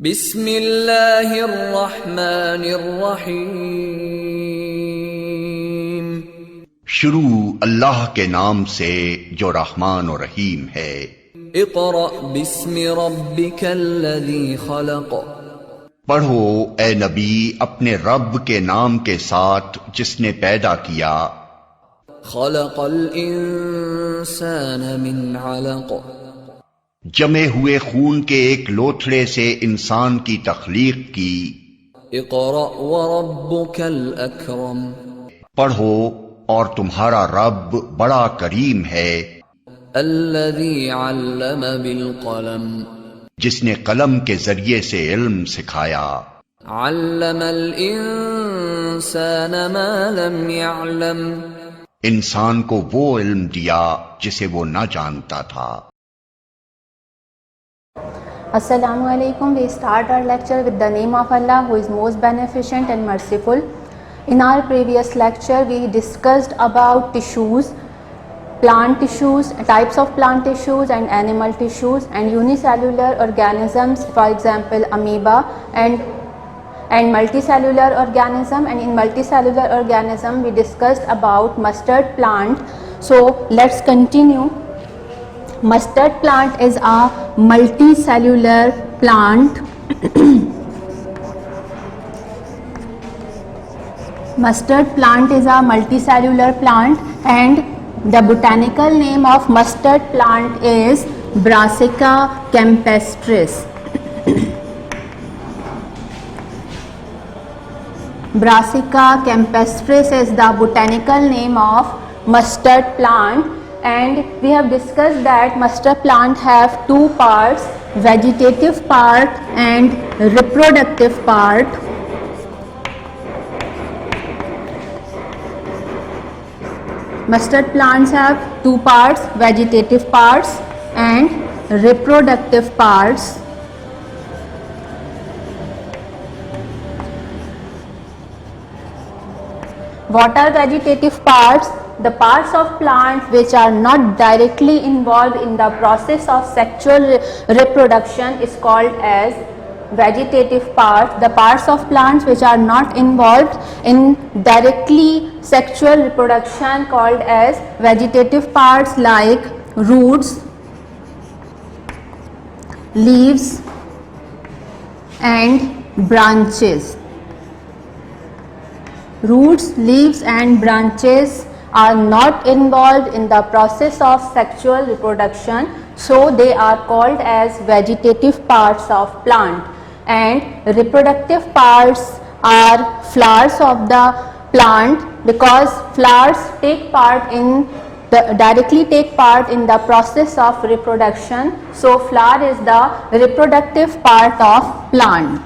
बिस्मिल्लाहिर्रहमानिर्रहीम। शुरू अल्लाह के नाम से जो रहमान और रहीम है। इक़रा बिस्मि रब्बिकल्लज़ी खलक़। पढ़ो ए नबी अपने रब के नाम के साथ जिसने पैदा किया। खलक़ल इंसान मिन अलक़। जमे हुए खून के एक लोथड़े से इंसान की तख्लीक की। इक़रा व रब्बुकल अकरम। पढ़ो और तुम्हारा रब बड़ा करीम है। अल्लज़ी अल्लम बिल क़लम। जिसने कलम के जरिए से इल्म सिखाया। अल्लमल इंसान मा लम यअलम। इंसान को वो इल्म दिया जिसे वो न जानता था। Assalamu alaikum. We start our lecture with the name of Allah who is most beneficent and merciful. In our previous lecture we discussed about tissues, plant tissues, types of plant tissues and animal tissues and unicellular organisms, for example amoeba and multicellular organism, and in multicellular organism we discussed about mustard plant. So let's continue. Mustard plant is a multicellular plant. Mustard plant is a multicellular plant and the botanical name of mustard plant is Brassica campestris. Brassica campestris is the botanical name of mustard plant. And we have discussed that mustard plant have two parts, vegetative part and reproductive part. Mustard plants have two parts, vegetative parts and reproductive parts. What are vegetative parts? The parts of plant which are not directly involved in the process of sexual reproduction is called as vegetative parts. The parts of plants which are not involved in directly sexual reproduction called as vegetative parts, like roots, leaves and branches. Roots, leaves and branches are not involved in the process of sexual reproduction, so they are called as vegetative parts of plant. And reproductive parts are flowers of the plant, because flowers directly take part in the process of reproduction, so flower is the reproductive part of plant.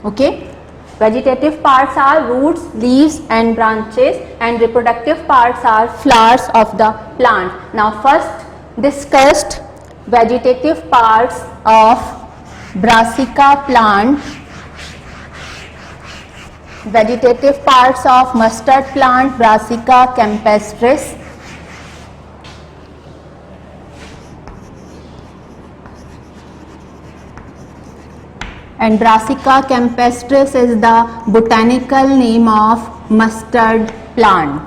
Okay. Vegetative parts are roots, leaves and branches, and reproductive parts are flowers of the plant. Now first discussed vegetative parts of Brassica plant. Vegetative parts of mustard plant, Brassica campestris. And Brassica campestris is the botanical name of mustard plant.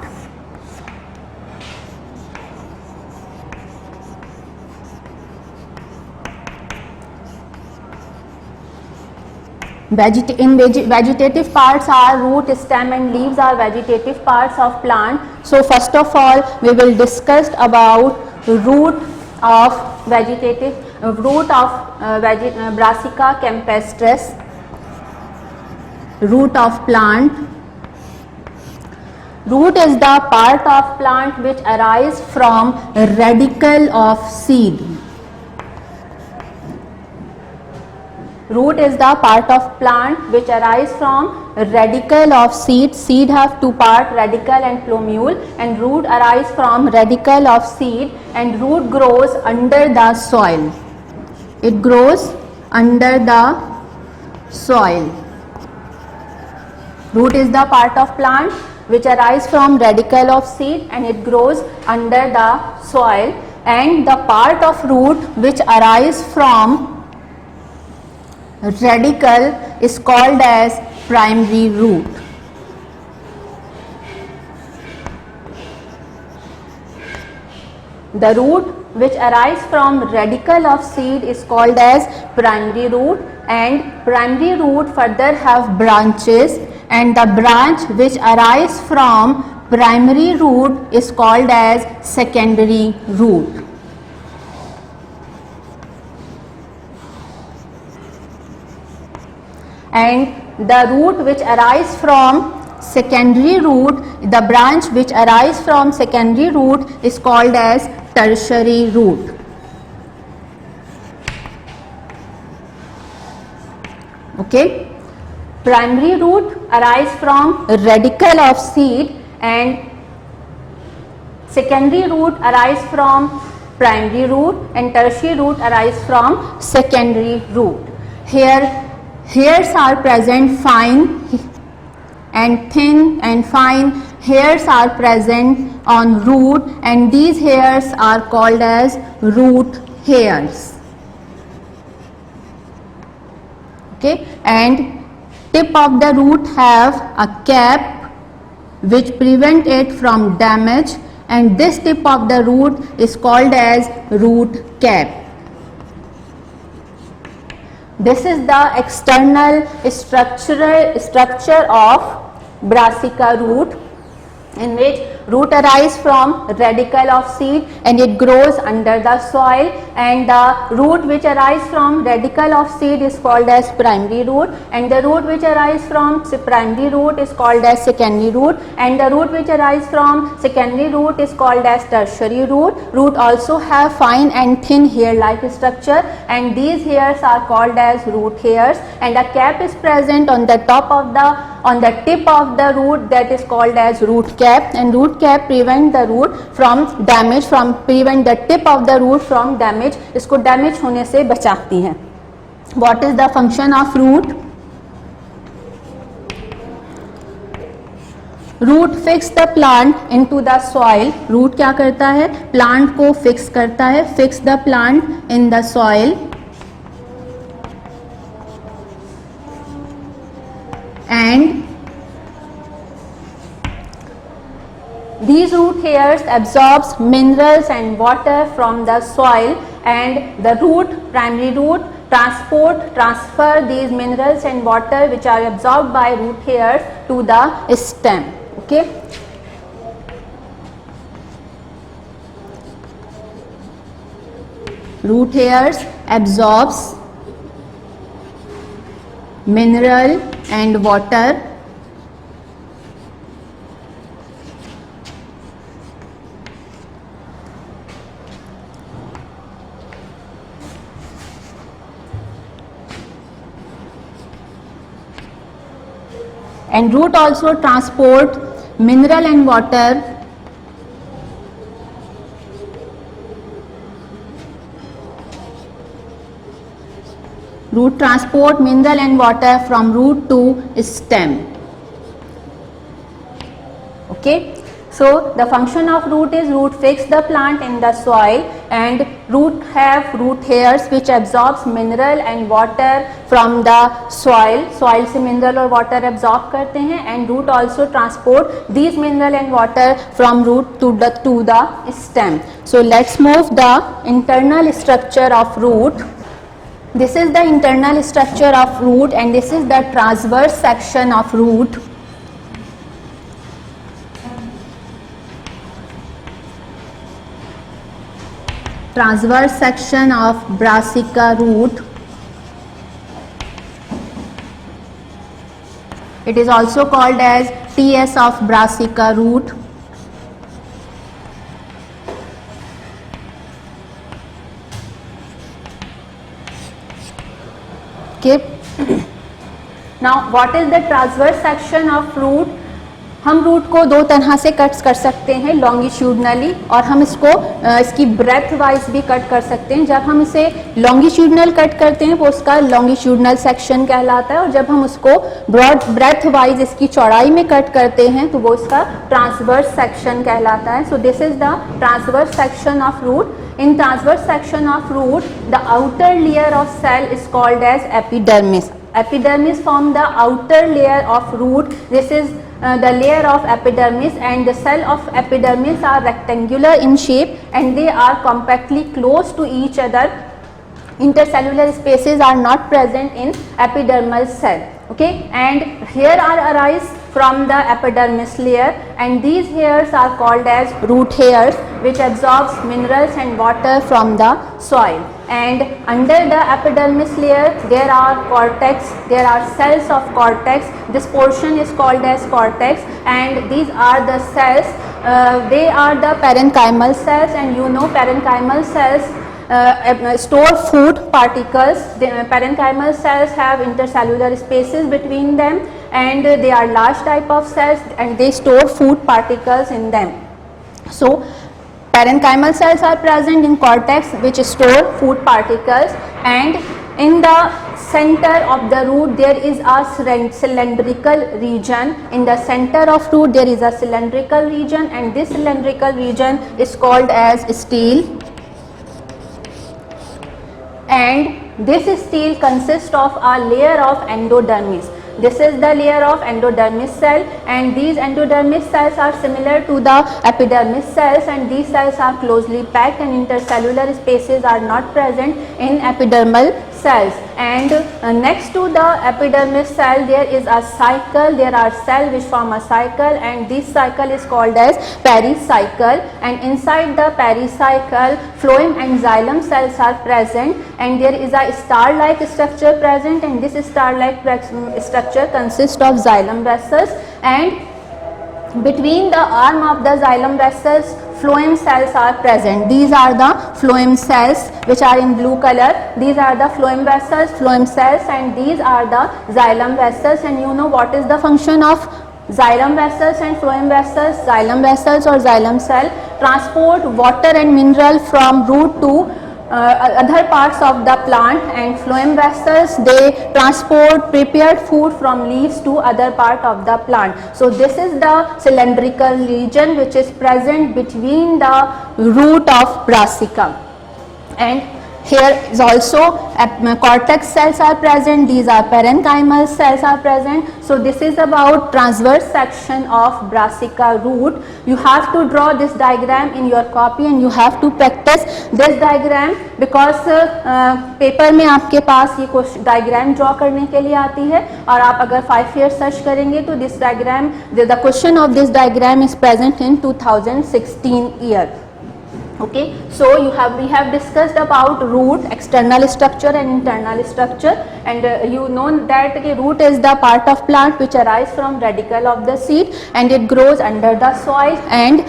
Vegetative parts are root, stem and leaves are vegetative parts of plant. So first of all we will discuss about root of Brassica campestris, root of plant. Root is the part of plant which arises from radicle of seed. Root is the part of plant which arises from radicle of seed. Seed have two parts, radicle and plumule, and root arises from radicle of seed, and root grows under the soil. It grows under the soil. Root is the part of plant which arises from radicle of seed and it grows under the soil. and the part of root which arise from radicle is called as primary root. The root which arise from radicle of seed is called as primary root, and primary root further have branches, and the branch which arise from primary root is called as secondary root. And the root which arise from secondary root, the branch which arise from secondary root is called as tertiary root. Okay, primary root arise from radicle of seed, and secondary root arise from primary root, and tertiary root arise from secondary root. Here hairs are present, fine and thin and fine hairs are present on root, and these hairs are called as root hairs. Okay, and tip of the root have a cap which prevent it from damage, and this tip of the root is called as root cap. This is the external structure of brassica root, in which root arise from radicle of seed and it grows under the soil, and the root which arise from radicle of seed is called as primary root, and the root which arise from primary root is called as secondary root, and the root which arise from secondary root is called as tertiary root. Root also have fine and thin hair like structure, and these hairs are called as root hairs, and a cap is present on the top of the tip of the root, that is called as root cap, and root cap prevent the root from damage, prevent the tip of the root from damage, इसको damage होने से बचाती है. What is the function of root? Root fix the plant into the soil. Root क्या करता है? Plant को fix करता है. Fix the plant in the soil, and these root hairs absorbs minerals and water from the soil, and the root, primary root, transfer these minerals and water which are absorbed by root hairs to the stem. Okay. Root hairs absorbs mineral and water and root also transport mineral and water from root to stem. Okay, so the function of root is root fix the plant in the soil, and root have root hairs which absorbs mineral and water from the soil. Soil से mineral और water absorb करते हैं, and root also transport these mineral and water from root to the stem. So let's move the internal structure of root. This is the internal structure of root, and this is the transverse section of root. Transverse section of brassica root. It is also called as TS of brassica root. Okay. Now, what is the transverse section of root? हम root को दो तरह से cut कर सकते हैं, longitudinally, और हम इसको इसकी ब्रेथ वाइज भी कट कर सकते हैं। जब हम इसे लॉन्गिट्यूडनल कट करते हैं वो उसका लॉन्गिट्यूडनल सेक्शन कहलाता है, और जब हम उसको ब्रॉड ब्रेथ वाइज इसकी चौड़ाई में कट करते हैं तो वो इसका ट्रांसवर्स सेक्शन कहलाता है। So this is the transverse section of root. In transverse section of root, the outer layer of cell is called as epidermis. Epidermis form the outer layer of root. This is the layer of epidermis, and the cell of epidermis are rectangular in shape and they are compactly close to each other. Intercellular spaces are not present in epidermal cell. Okay, and hair are arise from the epidermis layer, and these hairs are called as root hairs, which absorbs minerals and water from the soil. And under the epidermis layer there are cortex, there are cells of cortex. This portion is called as cortex, and these are the cells, they are the parenchymal cells, and you know parenchymal cells store food particles. The parenchymal cells have intercellular spaces between them, and they are large type of cells and they store food particles in them. So parenchymal cells are present in cortex, which store food particles, and in the center of the root there is a cylindrical region. In the center of root there is a cylindrical region, and this cylindrical region is called as stele. And this stele consists of a layer of endodermis. This is the layer of endodermis cell, and these endodermis cells are similar to the epidermis cells, and these cells are closely packed and intercellular spaces are not present in epidermal cells. And next to the epidermis cell there is a cycle. There are cells which form a cycle, and this cycle is called as pericycle, and inside the pericycle phloem and xylem cells are present, and there is a star-like structure present, and this star-like structure consists of xylem vessels, and between the arm of the xylem vessels phloem cells are present. These are the phloem cells which are in blue color. These are the phloem vessels, phloem cells, and these are the xylem vessels. And you know what is the function of xylem vessels and phloem vessels? Xylem vessels or xylem cell transport water and mineral from root to other parts of the plant, and phloem vessels they transport prepared food from leaves to other part of the plant. So this is the cylindrical region which is present between the root of brassica. And here is also cortex cells are present. These are parenchymal cells are present. So this is about transverse section of brassica root. You have to draw this diagram in your copy, and you have to practice this diagram, because paper में आपके पास ये diagram draw करने के लिए आती है, और आप अगर 5 years सर्च करेंगे तो this diagram, the question of this diagram is present in 2016 year. Okay, so we have discussed about root, external structure and internal structure, and you know that the root is the part of plant which arise from radicle of the seed, and it grows under the soil, and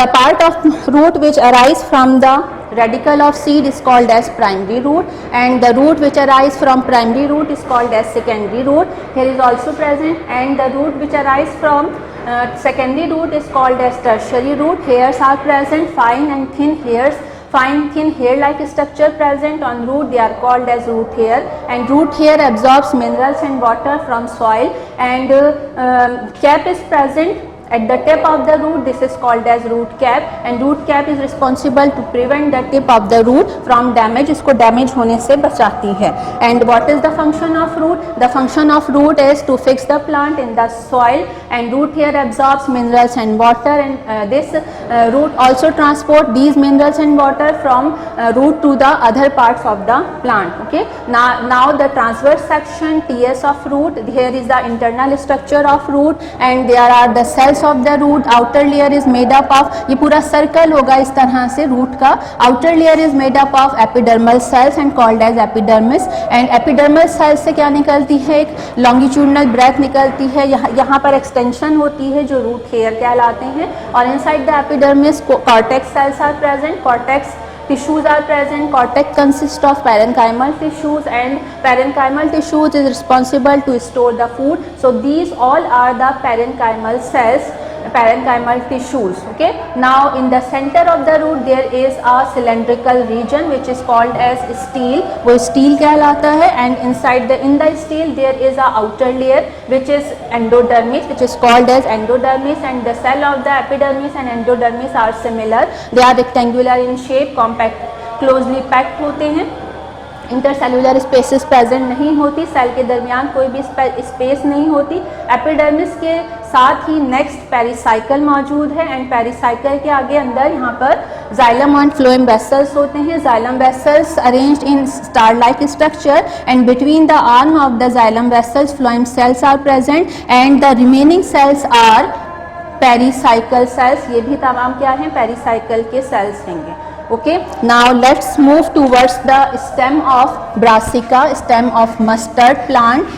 the part of root which arise from the radicle of seed is called as primary root, and the root which arise from primary root is called as secondary root. Here is also present, and the root which arise from secondary root is called as tertiary root. Hairs are present, fine and thin hairs, fine thin hair like structure present on root, they are called as root hair, and root hair absorbs minerals and water from soil, and cap is present at the tip of the root. This is called as root cap, and root cap is responsible to prevent the tip of the root from damage. इसको damage होने से बचाती है. And what is the function of root? The function of root is to fix the plant in the soil, and root hair absorbs minerals and water, and this root also transport these minerals and water from root to the other parts of the plant. Okay. Now the transverse section TS of root. Here is the internal structure of root, and there are the cells of the root. Outer layer is made up of, ये पूरा circle होगा इस तरह से root का. Outer layer is made up of epidermal cells and called as epidermis, and epidermal cells से क्या निकलती है? एक longitudinal breath निकलती है. यहाँ पर एक्सटेंशन होती है जो रूट हेयर कहलाते हैं, और inside the epidermis cortex cells are present, cortex tissues are present. Cortex consists of parenchymal tissues, and Parenchymal tissues is responsible to store the food. So these all are the parenchymal cells, parenchymal tissues. Okay. Now in the center of the root there is a cylindrical region which is called as stele. वो stele कहलाता है, and inside in the stele there is a outer layer which is endodermis, which is called as endodermis, and the cell of the epidermis and endodermis are similar. They are rectangular in shape, compact, closely packed होते हैं. Intercellular spaces present नहीं होती, cell के दरमियान कोई भी space नहीं होती. एपिडर्मिस के साथ ही नेक्स्ट पेरिसाइकल मौजूद है, एंड पेरिसाइकल के आगे अंदर यहाँ पर जाइलम एंड फ्लोएम वेसल्स होते हैं. Xylem vessels arranged in star like structure, and between the arm of the xylem vessels phloem cells are present, and the remaining cells are pericycle cells. ये भी तमाम क्या हैं, पेरिसाइकल के sales होंगे. Okay, now let's move towards the stem of brassica, stem of mustard plant.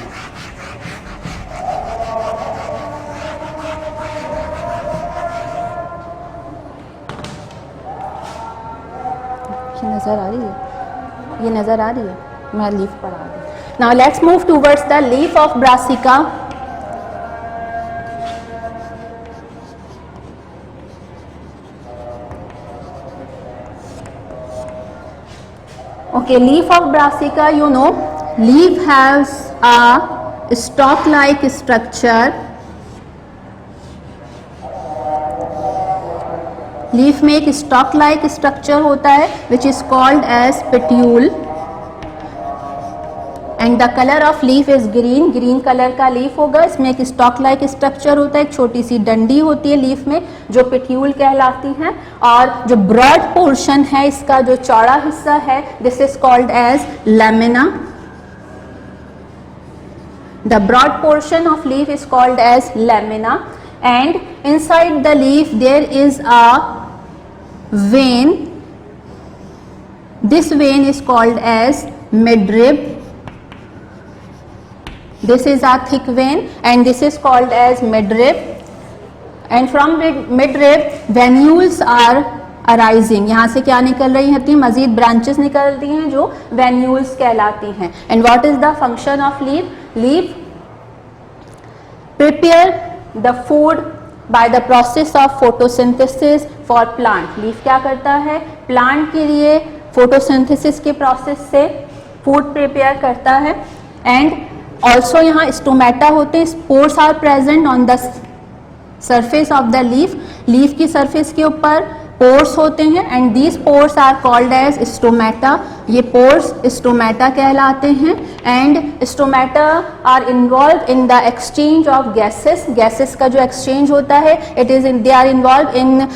ये नज़र आ रही है, ये नज़र आ रही है, मैं लीफ पढ़ा दूँ. Now let's move towards the leaf of brassica. Okay, leaf of brassica, you know, leaf has a stalk-like structure. Leaf में एक स्टॉक लाइक स्ट्रक्चर होता है which is called as petiole, and the colour of leaf is green. Green colour का leaf होगा. इसमें एक stalk like structure होता है, एक छोटी सी डंडी होती है लीफ में जो पेट्यूल कहलाती है, और जो ब्रॉड पोर्शन है इसका जो चौड़ा हिस्सा है this is called as lamina. The broad portion of leaf is called as lamina, and inside the leaf there is a vein. This vein is called as midrib. This is a thick vein and this is called as midrib, and from midrib venules are arising. यहाँ से क्या निकल रही होती हैं, मजीद branches निकलती हैं जो venules कहलाती हैं. And what is the function of leaf? Leaf prepare the food by the process of photosynthesis for plant. Leaf क्या करता है, प्लांट के लिए फोटोसिंथेसिस के प्रोसेस से फूड प्रिपेयर करता है. एंड ऑल्सो यहाँ स्टोमेटा होते हैं. Spores are present on the surface of the leaf. Leaf की सरफेस के ऊपर पोर्स होते हैं, and these pores are called as stomata. ये पोर्स स्टोमेटा कहलाते हैं, and stomata are involve in the exchange of gases. Gases का जो एक्सचेंज होता है it is they are involve in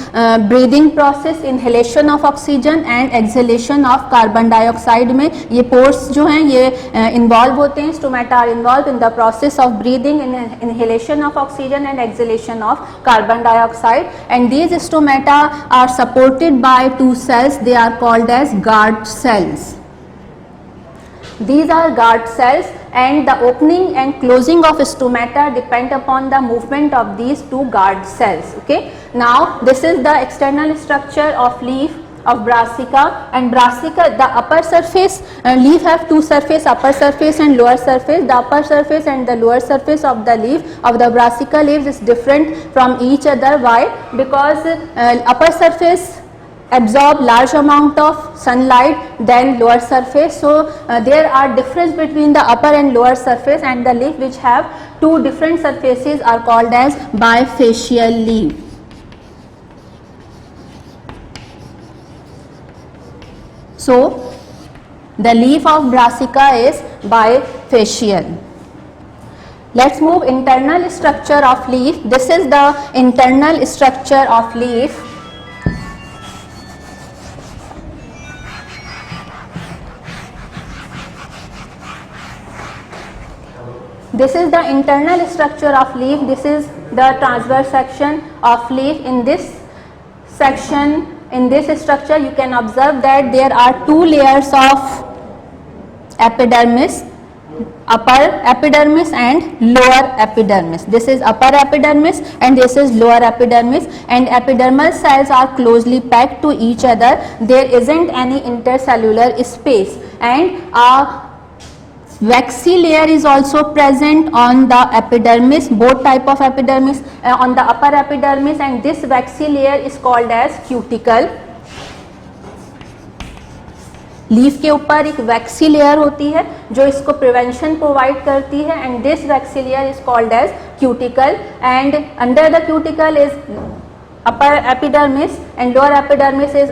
breathing process, inhalation of oxygen and exhalation of carbon dioxide में ये pores जो हैं ये इन्वॉल्व होते हैं. Stomata are involve in the process of breathing, inhalation of oxygen and exhalation of carbon dioxide, and these stomata are supported by two cells. They are called as guard cells. These are guard cells, and the opening and closing of stomata depend upon the movement of these two guard cells. Okay, now this is the external structure of leaf of brassica. And brassica, the upper surface, leaf have two surface, upper surface and lower surface. The upper surface and the lower surface of the leaf of the brassica leaves is different from each other. Why? Because upper surface absorb large amount of sunlight than lower surface, so there are difference between the upper and lower surface, and the leaf which have two different surfaces are called as bifacial leaf. So the leaf of brassica is bifacial. Let's move internal structure of leaf. This is the internal structure of leaf. This is the internal structure of leaf. This is the transverse section of leaf. In this section, in this structure, you can observe that there are two layers of epidermis, upper epidermis and lower epidermis. This is upper epidermis and this is lower epidermis, and epidermal cells are closely packed to each other. There isn't any intercellular space, and a Waxy layer is also present on the epidermis, both type of epidermis, on the upper epidermis, and this waxy layer is called as cuticle. Leaf के ऊपर एक waxy layer होती है जो इसको prevention provide करती है, and this waxy layer is called as cuticle, and under the cuticle is upper epidermis and lower epidermis is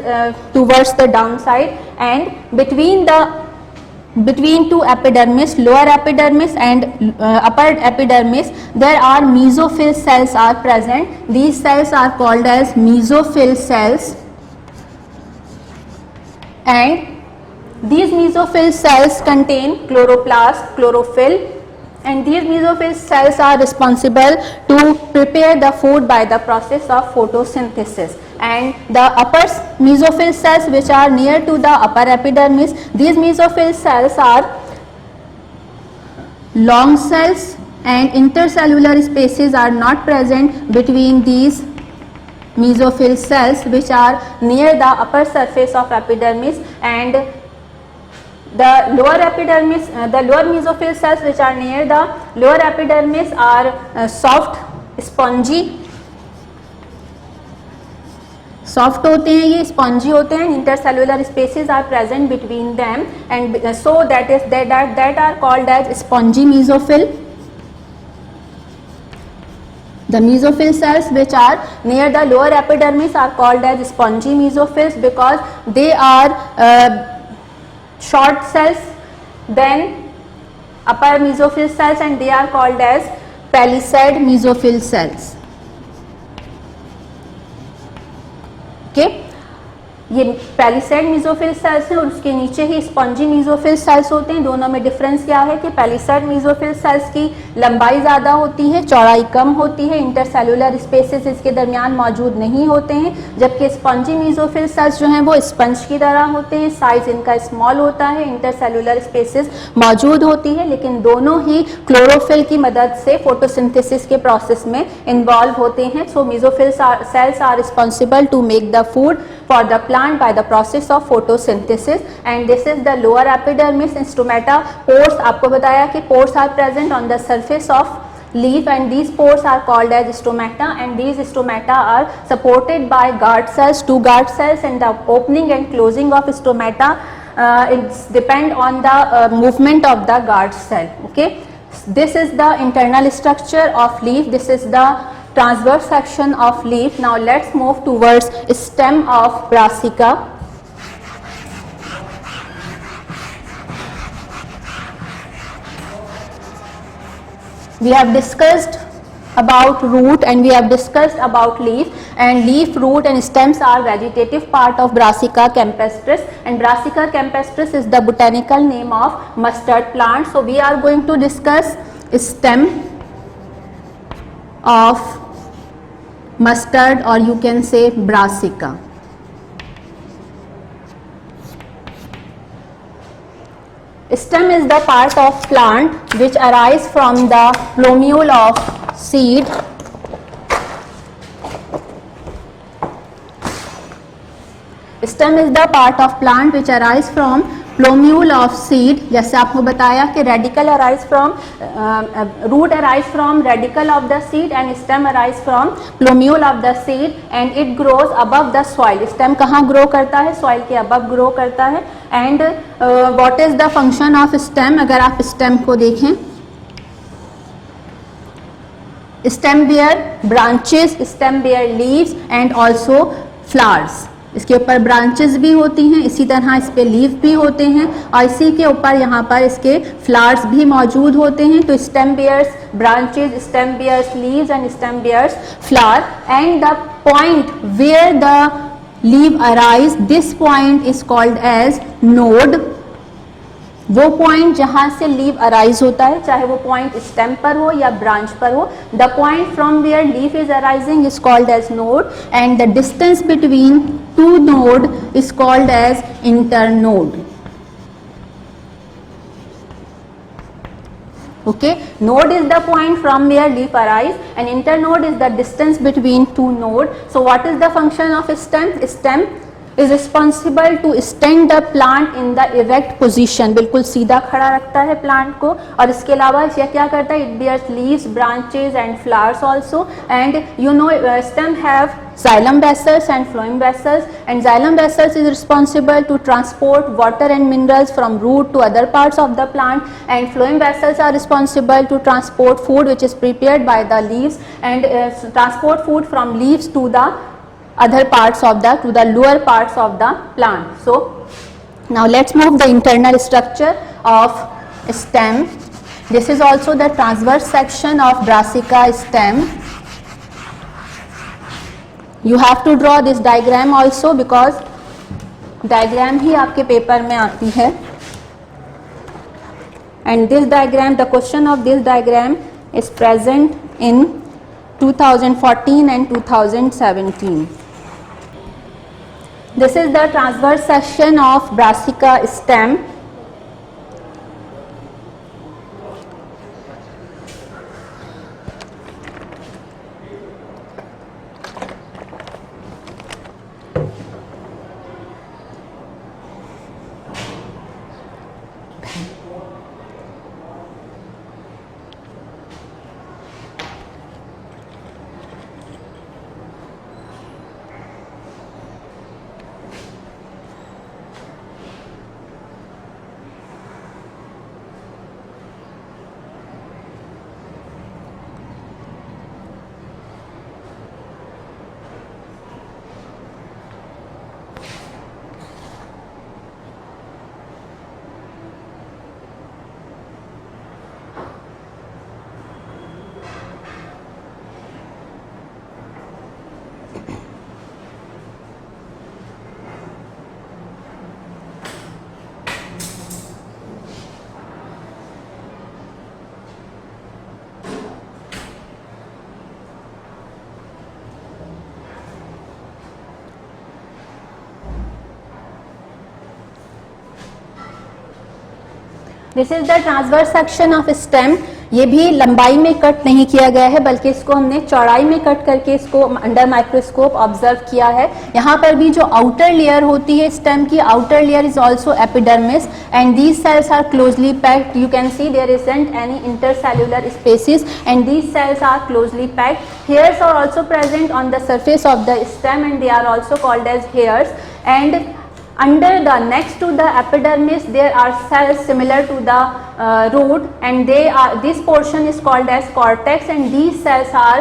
towards the downside, and between two epidermis, lower epidermis and upper epidermis, there are mesophyll cells are present. These cells are called as mesophyll cells, and these mesophyll cells contain chloroplast, chlorophyll, and these mesophyll cells are responsible to prepare the food by the process of photosynthesis. And the upper mesophyll cells which are near to the upper epidermis, these mesophyll cells are long cells, and intercellular spaces are not present between these mesophyll cells which are near the upper surface of epidermis, and the lower epidermis, the lower mesophyll cells which are near the lower epidermis are soft, spongy, soft होते हैं, ये spongy होते हैं. Intercellular spaces are present between them, and so that are called as spongy mesophyll. The mesophyll cells which are near the lower epidermis are called as spongy mesophills because they are short cells than upper mesophyll cells, and they are called as palisade mesophyll cells. Okay, ये palisade mesophyll cells हैं और उसके नीचे ही spongy mesophyll cells होते हैं. दोनों में difference क्या है कि पैलिसेड मेसोफिल सेल्स की लंबाई ज़्यादा होती है, चौड़ाई कम होती है, इंटरसेलुलर स्पेसेस इसके दरमियान मौजूद नहीं होते हैं, जबकि स्पॉन्जी मेसोफिल सेल्स जो हैं वो स्पंज की तरह होते हैं. साइज इनका स्मॉल होता है, इंटरसेलुलर स्पेसेस मौजूद होती है, लेकिन दोनों ही क्लोरोफिल की मदद से फोटोसिंथेसिस के प्रोसेस में इन्वॉल्व होते हैं. So mesophyll cells are responsible to make the food for the plant by the process of photosynthesis, and this is the lower epidermis. Stomata, pores, आपको बताया कि pores are present on the surface of leaf, and these pores are called as stomata, and these stomata are supported by guard cells, two guard cells, and the opening and closing of stomata it depend on the movement of the guard cell. Okay, this is the internal structure of leaf, this is the transverse section of leaf. Now let's move towards stem of brassica. We have discussed about root and we have discussed about leaf, and leaf, root and stems are vegetative part of Brassica campestris, and Brassica campestris is the botanical name of mustard plant. So we are going to discuss stem of mustard, or you can say brassica. Stem is the part of plant which arise from the plumule of seed. Stem is the part of plant which arise from plumule of seed. जैसे आपको बताया कि radical arise from root arise from radical of the seed and stem arise from plumule of the seed, and it grows above the soil. Stem कहाँ grow करता है? Soil के above grow करता है. And what is the function of stem? अगर आप stem को देखें, stem bear branches, stem bear leaves and also flowers. इसके ऊपर ब्रांचेस भी होती हैं, इसी तरह इस पे लीफ भी होते हैं, और इसी के ऊपर यहाँ पर इसके फ्लावर्स भी मौजूद होते हैं. तो stem bears branches, stem bears leaves and stem bears flower, and the point where the leave arise, this point is called as node. वो पॉइंट जहाँ से लीव अराइज होता है, चाहे वो पॉइंट स्टेम पर हो या ब्रांच पर हो, the point from where leaf is arising is called as node, and the distance between two node is called as internode. Okay, node is the point from where leaf arise, and internode is the distance between two node. So what is the function of stem? Stem is responsible to stand the plant in the erect position, बिल्कुल सीधा खड़ा रखता है plant को, और इसके अलावा यह क्या करता है, it bears leaves, branches and flowers also, and you know stem have xylem vessels and phloem vessels, and xylem vessels is responsible to transport water and minerals from root to other parts of the plant, and phloem vessels are responsible to transport food which is prepared by the leaves, and transport food from leaves to the other parts of the lower parts of the plant. So now let's move the internal structure of stem. This is also the transverse section of Brassica stem. You have to draw this diagram also because diagram ही आपके paper में आती है, and this diagram, the question of this diagram is present in 2014 and 2017. This is the transverse section of Brassica stem. This is the transverse section of stem. ये भी लंबाई में cut नहीं किया गया है बल्कि इसको हमने चौड़ाई में कट करके इसको अंडर माइक्रोस्कोप ऑब्जर्व किया है. यहाँ पर भी जो आउटर लेयर होती है स्टेम की, outer layer is also epidermis and these cells are closely packed. You can see there isn't any intercellular spaces and these cells are closely packed. Hairs are also present on the surface of the stem and they are also called as hairs. And under the next to the epidermis there are cells similar to the root, and this portion is called as cortex, and these cells are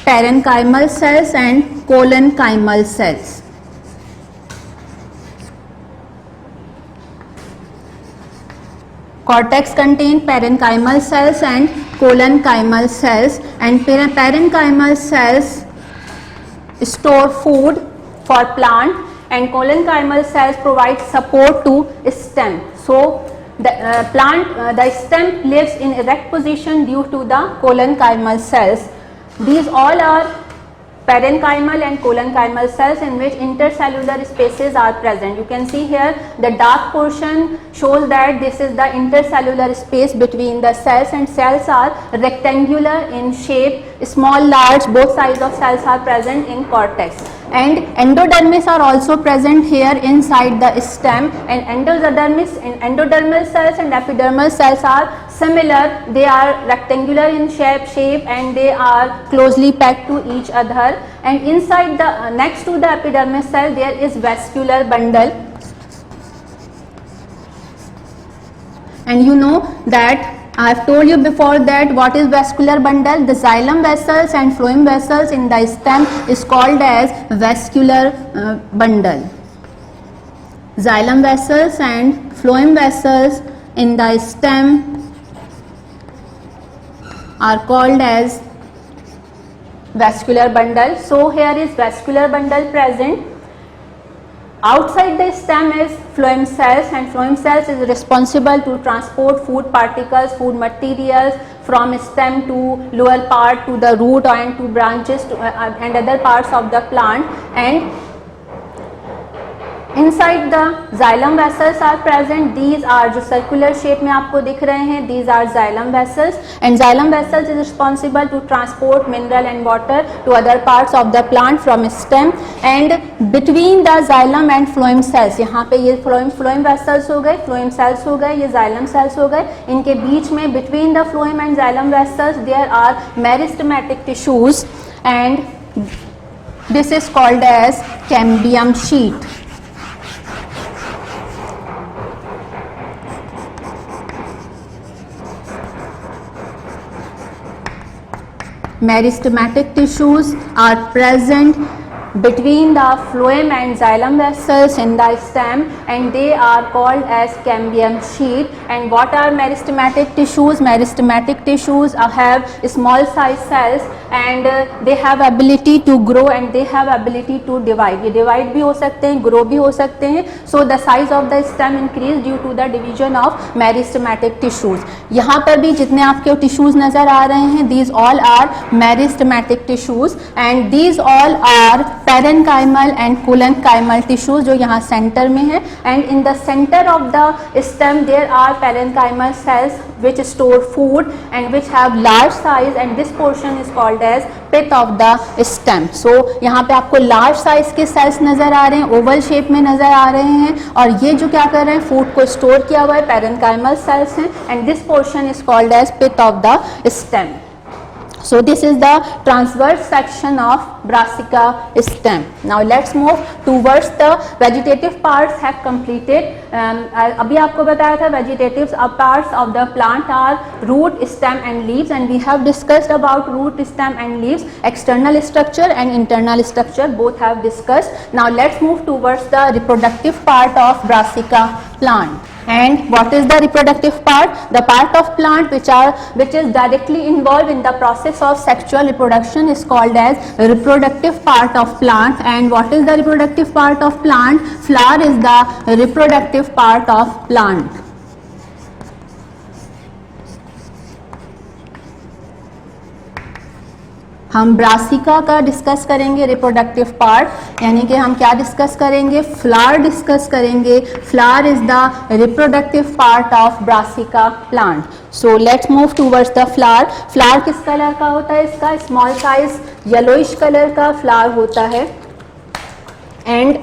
parenchymal cells and collenchymal cells. Cortex contain parenchymal cells and collenchymal cells, and parenchymal cells store food for plant and collenchymal cells provide support to stem. So the the stem lives in erect position due to the collenchymal cells. These all are parenchymal and collenchymal cells in which intercellular spaces are present. You can see here the dark portion shows that this is the intercellular space between the cells, and cells are rectangular in shape. Small, large, both sides of cells are present in cortex. And endodermis are also present here inside the stem, and endodermal cells and epidermal cells are similar. They are rectangular in shape and they are closely packed to each other. And inside the next to the epidermis cell there is vascular bundle. And you know that I have told you before that what is vascular bundle. The xylem vessels and phloem vessels in the stem is called as vascular bundle. Xylem vessels and phloem vessels in the stem are called as vascular bundle. So here is vascular bundle present. Outside the stem is phloem cells, and phloem cells is responsible to transport food particles, food materials from stem to lower part to the root and to branches and other parts of the plant. And Inside the xylem vessels are present. These are जो circular shape में आपको दिख रहे हैं. These are xylem vessels, and xylem vessels is responsible to transport mineral and water to other parts of the plant from stem. And between the xylem and phloem cells, यहाँ पे ये phloem vessels हो गए, phloem cells हो गए, ये xylem cells हो गए. इनके बीच में between the phloem and xylem vessels there are meristematic tissues, and this is called as cambium sheath. Meristematic tissues are present between the phloem and xylem vessels in the stem, and they are called as cambium sheath. And what are meristematic tissues? Meristematic tissues have small size cells, and they have ability to grow and they have ability to divide. ये divide भी हो सकते हैं, grow भी हो सकते हैं. So the size of the stem increase due to the division of meristematic tissues. यहाँ पर भी जितने आपके tissues नजर आ रहे हैं, these all are meristematic tissues, and these all are parenchymal and collenchymal tissues जो यहाँ center में है. And in the center of the stem there are parenchymal cells which store food and which have large size, and this portion is called as pith of the stem. So यहाँ पे आपको large size के cells नजर आ रहे हैं, oval shape में नजर आ रहे हैं, और ये जो क्या कर रहे हैं, food को store किया हुआ है, parenchymal cells हैं, and this portion is called as pith of the stem. So this is the transverse section of Brassica stem. Now let's move towards the vegetative parts have completed. अभी आपको बताया था vegetative parts of the plant are root, stem and leaves, and we have discussed about root, stem and leaves. External structure and internal structure both have discussed. Now let's move towards the reproductive part of Brassica plant. And what is the reproductive part? The part of plant which is directly involved in the process of sexual reproduction is called as reproductive part of plant. And what is the reproductive part of plant? Flower is the reproductive part of plant. हम brassica का discuss करेंगे reproductive part, यानी कि हम क्या discuss करेंगे, flower discuss करेंगे. Flower is the reproductive part of brassica plant. So let's move towards the flower. Flower किस कलर का होता है? इसका स्मॉल साइज येलोइश कलर का फ्लावर होता है, and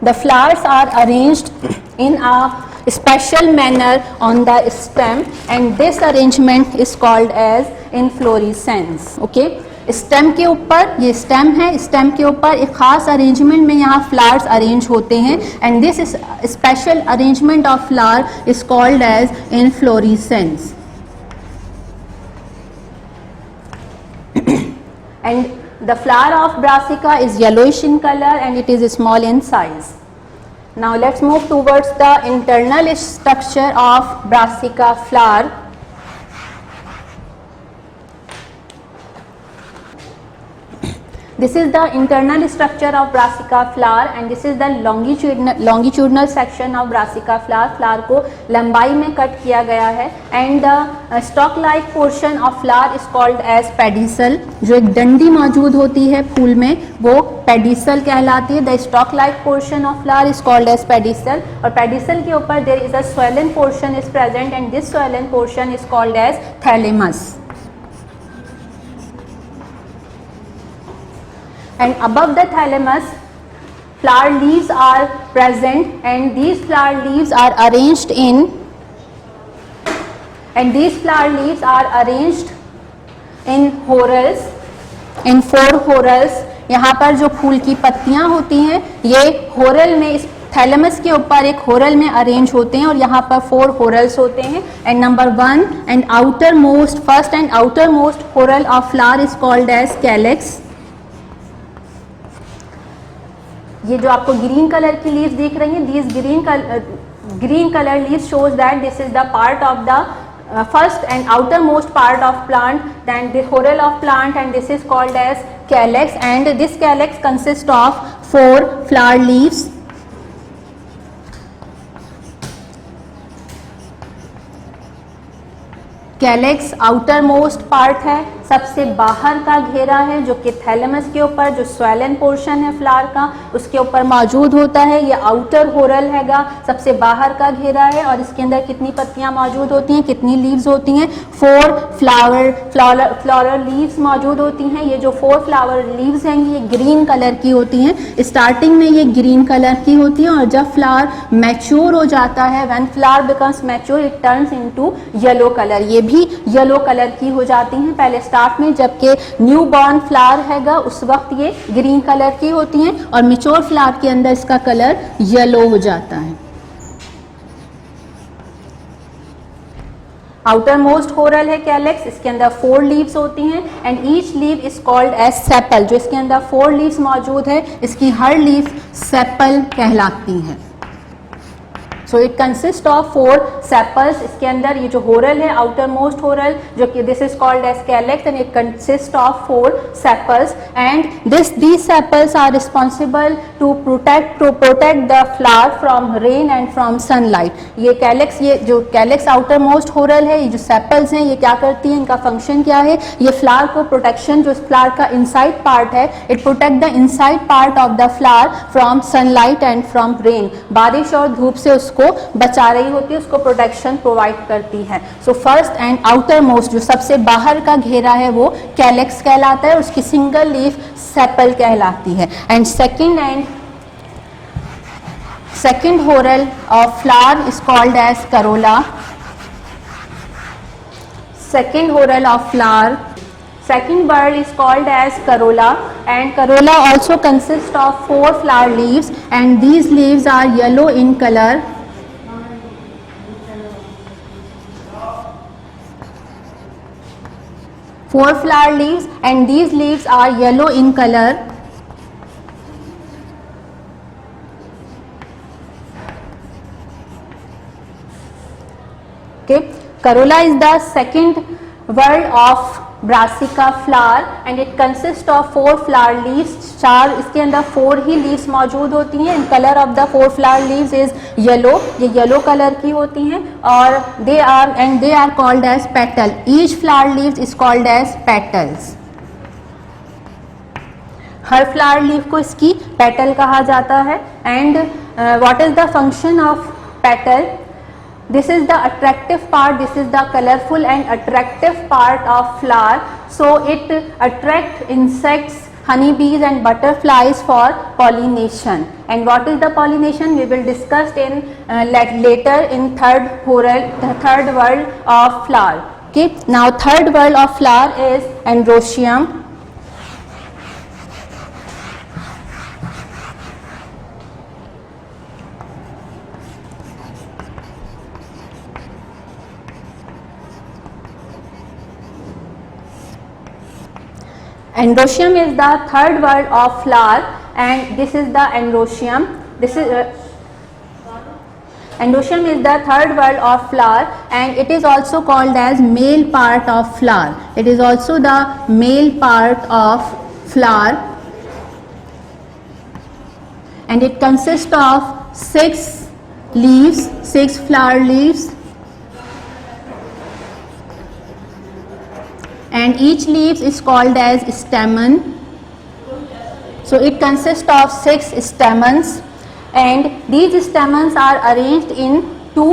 the flowers are arranged in a special manner on the stem, and this arrangement is called as inflorescence. Okay, stem के ऊपर, ये स्टेम है, स्टेम के ऊपर एक खास अरेंजमेंट में यहाँ फ्लावर्स अरेंज होते हैं, and this special arrangement of flower is called as inflorescence. And the flower of Brassica is yellowish in color and it is small in size. Now let's move towards the internal structure of Brassica flower. This is the internal structure of Brassica flower, and this is the longitudinal section of Brassica flower. Flower को लंबाई में cut किया गया है, and the stalk like portion of flower is called as pedicel. जो एक डंडी मौजूद होती है फूल में, वो pedicel कहलाती है. The stalk like portion of flower is called as pedicel, और pedicel के ऊपर there is a swollen portion is present, and this swollen portion is called as thalamus. And above the thalamus, flower leaves are present, and these flower leaves are arranged in, and these flower leaves are arranged in whorls, in 4 whorls. यहाँ पर जो फूल की पत्तियाँ होती हैं, ये whorl में, इस थैलेमस के ऊपर एक whorl में अरेंज होते हैं, और यहाँ पर 4 whorls होते हैं. And number 1 and outermost, first and outermost whorl of flower is called as calyx. ये जो आपको ग्रीन कलर की लीव्स दिख रही हैं, these green color leaves shows that this is the part of the first and outermost part of plant, then the whorl of plant, and this is called as calyx, and this calyx consists of 4 flower leaves. Calyx outermost part है, सबसे बाहर का घेरा है जो कि thalamus के ऊपर जो स्वेलन पोर्शन है फ्लावर का उसके ऊपर मौजूद होता है। ये आउटर होरल हैगा, सबसे बाहर का घेरा है और इसके अंदर कितनी पत्तियां मौजूद होती हैं, कितनी लीव्स होती हैं, 4 फ्लावर लीव्स मौजूद होती हैं। ये जो 4 फ्लावर लीव्स हैं ये ग्रीन कलर की होती हैं। स्टार्टिंग में ये ग्रीन कलर की होती है और जब फ्लावर मैच्योर हो जाता है, when flower becomes mature it turns into yellow colour, ये भी येलो कलर की हो जाती हैं पहले स्टार्ट में। जबकि न्यू बॉर्न फ्लावर हैगा उस वक्त ये ग्रीन कलर की होती हैं और मैच्योर फ्लावर के अंदर इसका कलर येलो हो जाता है। आउटर मोस्ट होरल है कैलेक्स, इसके अंदर 4 लीव्स होती हैं and each leave is called as sepal. जो इसके अंदर 4 लीव्स मौजूद है इसकी हर लीव सेपल कहलाती है। So it consist of 4 sepals. इसके अंदर ये जो होरल है आउटर मोस्ट होरल जो कि this is called as calyx and it consist of 4 sepals and these sepals are responsible to protect the flower from rain and from sunlight. ये calyx, ये जो कैलेक्स आउटर मोस्ट होरल है, ये जो sepals हैं ये क्या करती हैं, इनका फंक्शन क्या है, ये फ्लावर को प्रोटेक्शन, जो फ्लावर का इनसाइड पार्ट है it protect the inside part of the flower from sunlight and from rain. बारिश और धूप से उसको बचा रही होती है, उसको प्रोटेक्शन प्रोवाइड करती है। So first and outer most जो सबसे बाहर का घेरा है वो कैलेक्स कहलाता है, उसकी सिंगल लीफ सेपल कहलाती है। And second whorl of flower is called as corolla. Second whorl of flower, second bulb is called as corolla and corolla also consists of 4 flower leaves and these leaves are yellow in color. 4 flower leaves and these leaves are yellow in color. Okay, corolla is the second world of brassica flower and it consist of 4 flower leaves. 4 इसके अंदर 4 ही leaves मौजूद होती हैं and colour of the 4 flower leaves is yellow, ये yellow colour की होती हैं और they are called as petal. Each flower leaves is called as petals. हर फ्लावर लीव को इसकी पेटल कहा जाता है and what is the function of petal? This is the attractive part, this is the colorful and attractive part of flower. So it attracts insects, honeybees and butterflies for pollination. And what is the pollination? We will discuss in later in the third world of flower. Okay. Now third world of flower is androecium. Androecium is the third word of flower and this is the androecium. This is androecium is the third word of flower and it is also called as male part of flower. It is also the male part of flower and it consists of 6 leaves, 6 flower leaves. And each leaf is called as stamen. So it consists of 6 stamens and these stamens are arranged in 2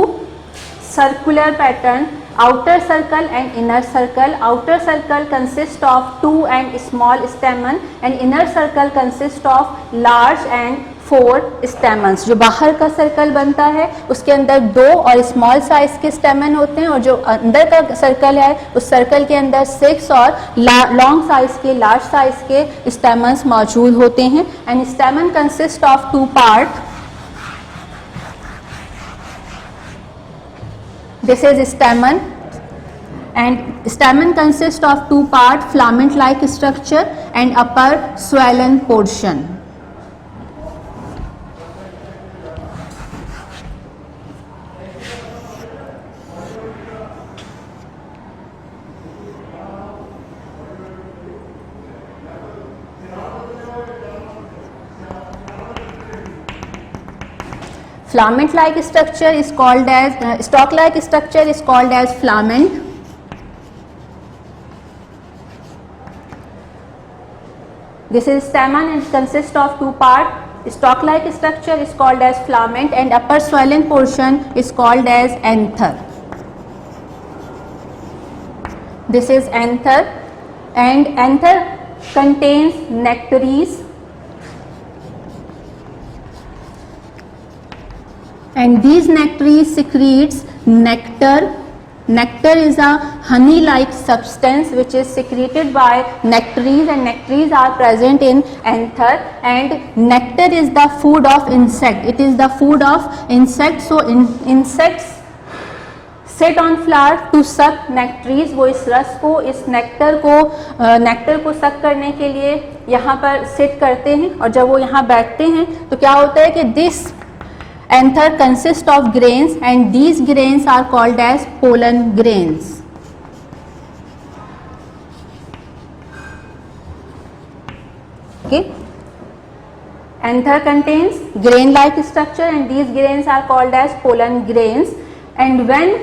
circular pattern, outer circle and inner circle. Outer circle consists of 2 and small stamen and inner circle consists of large and 4 stamens. जो बाहर का circle बनता है उसके अंदर 2 और small size के स्टेमन होते हैं और जो अंदर का सर्कल है उस सर्कल के अंदर 6 और लॉन्ग साइज के, लार्ज साइज के स्टेमन्स मौजूद होते हैं। And स्टेमन consist of 2 part. This is स्टेमन and stamen consists of 2 part, filament like structure and upper swollen portion. Filament like structure is called as stalk like structure is called as filament. This is stamen and consists of two parts. Stalk-like structure is called as filament and upper swollen portion is called as anther. This is anther, and anther contains nectaries, and these nectaries secretes nectar. Nectar is a honey-like substance which is secreted by nectaries, and nectaries are present in anther, and nectar is the food of insect. It is the food of insect. So insects sit on flower to suck nectaries. वो इस रस को, इस nectar को suck करने के लिए यहाँ पर सिट करते हैं, और जब वो यहाँ बैठते हैं तो क्या होता है कि this anther consists of grains, and these grains are called as pollen grains. Okay, anther contains grain like structure, and these grains are called as pollen grains. And when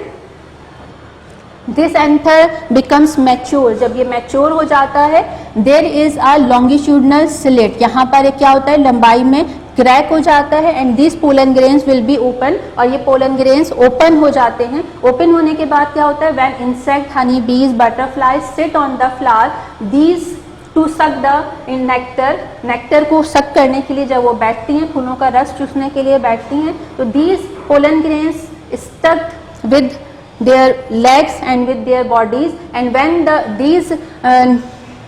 this anther becomes mature, जब ये mature हो जाता है, there is a longitudinal slit. यहाँ पर क्या होता है, लंबाई में क्रैक हो जाता है, and this pollen grains will be open, और ये पोलन ग्रेन्स ओपन हो जाते हैं. ओपन होने के बाद क्या होता है, when insect, honey bees, butterfly sit on the flower, these to suck the in nectar, nectar को सक करने के लिए जब वो बैठती हैं, फूलों का रस चूसने के लिए बैठती हैं, तो these pollen grains stuck with their legs and with their bodies, and when these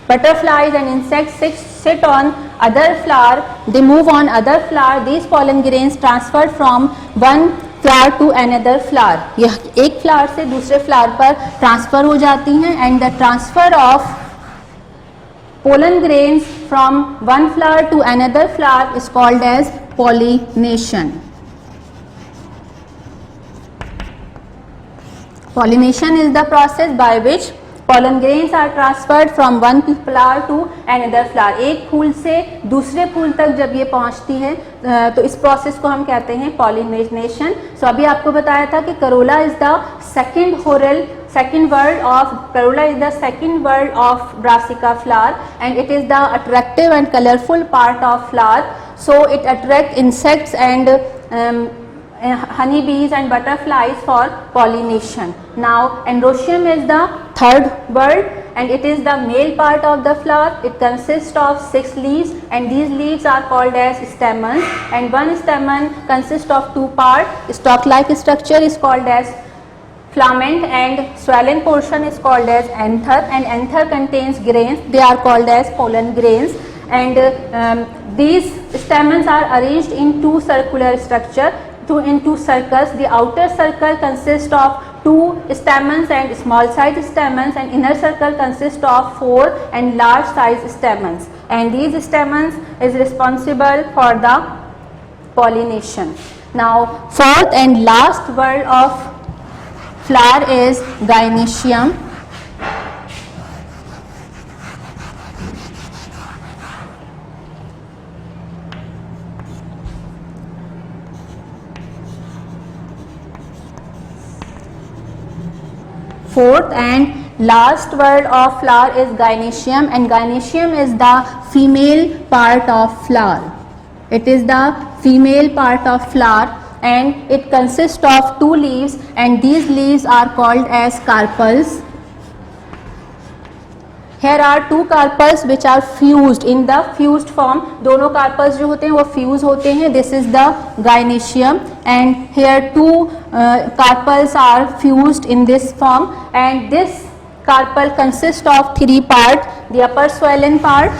butterflies and insects sit on other flower, they move on other flower, these pollen grains transferred from one flower to another flower. यह एक flower से दूसरे flower पर transfer हो जाती हैं, and the transfer of pollen grains from one flower to another flower is called as pollination. Pollination is the process by which pollen grains are transferred from one flower to another flower. एक फूल से दूसरे फूल तक जब ये पहुंचती है तो इस प्रोसेस को हम कहते हैं pollination. So अभी आपको बताया था कि corolla is the second word of Brassica flower, and it is the attractive and colorful part of flower. So it attracts insects and honey bees and butterflies for pollination. Now androecium is the third word, and it is the male part of the flower. It consists of 6 leaves, and these leaves are called as stamens, and one stamen consists of 2 parts. Stalk-like structure is called as filament, and swollen portion is called as anther, and anther contains grains. They are called as pollen grains, and these stamens are arranged in 2 circular structure, in 2 circles. The outer circle consists of 2 stamens and small size stamens, and inner circle consists of 4 and large size stamens, and these stamens is responsible for the pollination. Now fourth and last word of flower is gynoecium. Fourth and last word of flower is gynoecium, and gynoecium is the female part of flower. It is the female part of flower, and it consists of 2 leaves, and these leaves are called as carpels. Here are 2 carpels which are fused in the fused form. दोनों carpels जो होते हैं वो fuse होते हैं. This is the gynoecium, and here 2 carpels are fused in this form, and this carpel consists of 3 parts. The upper swollen part,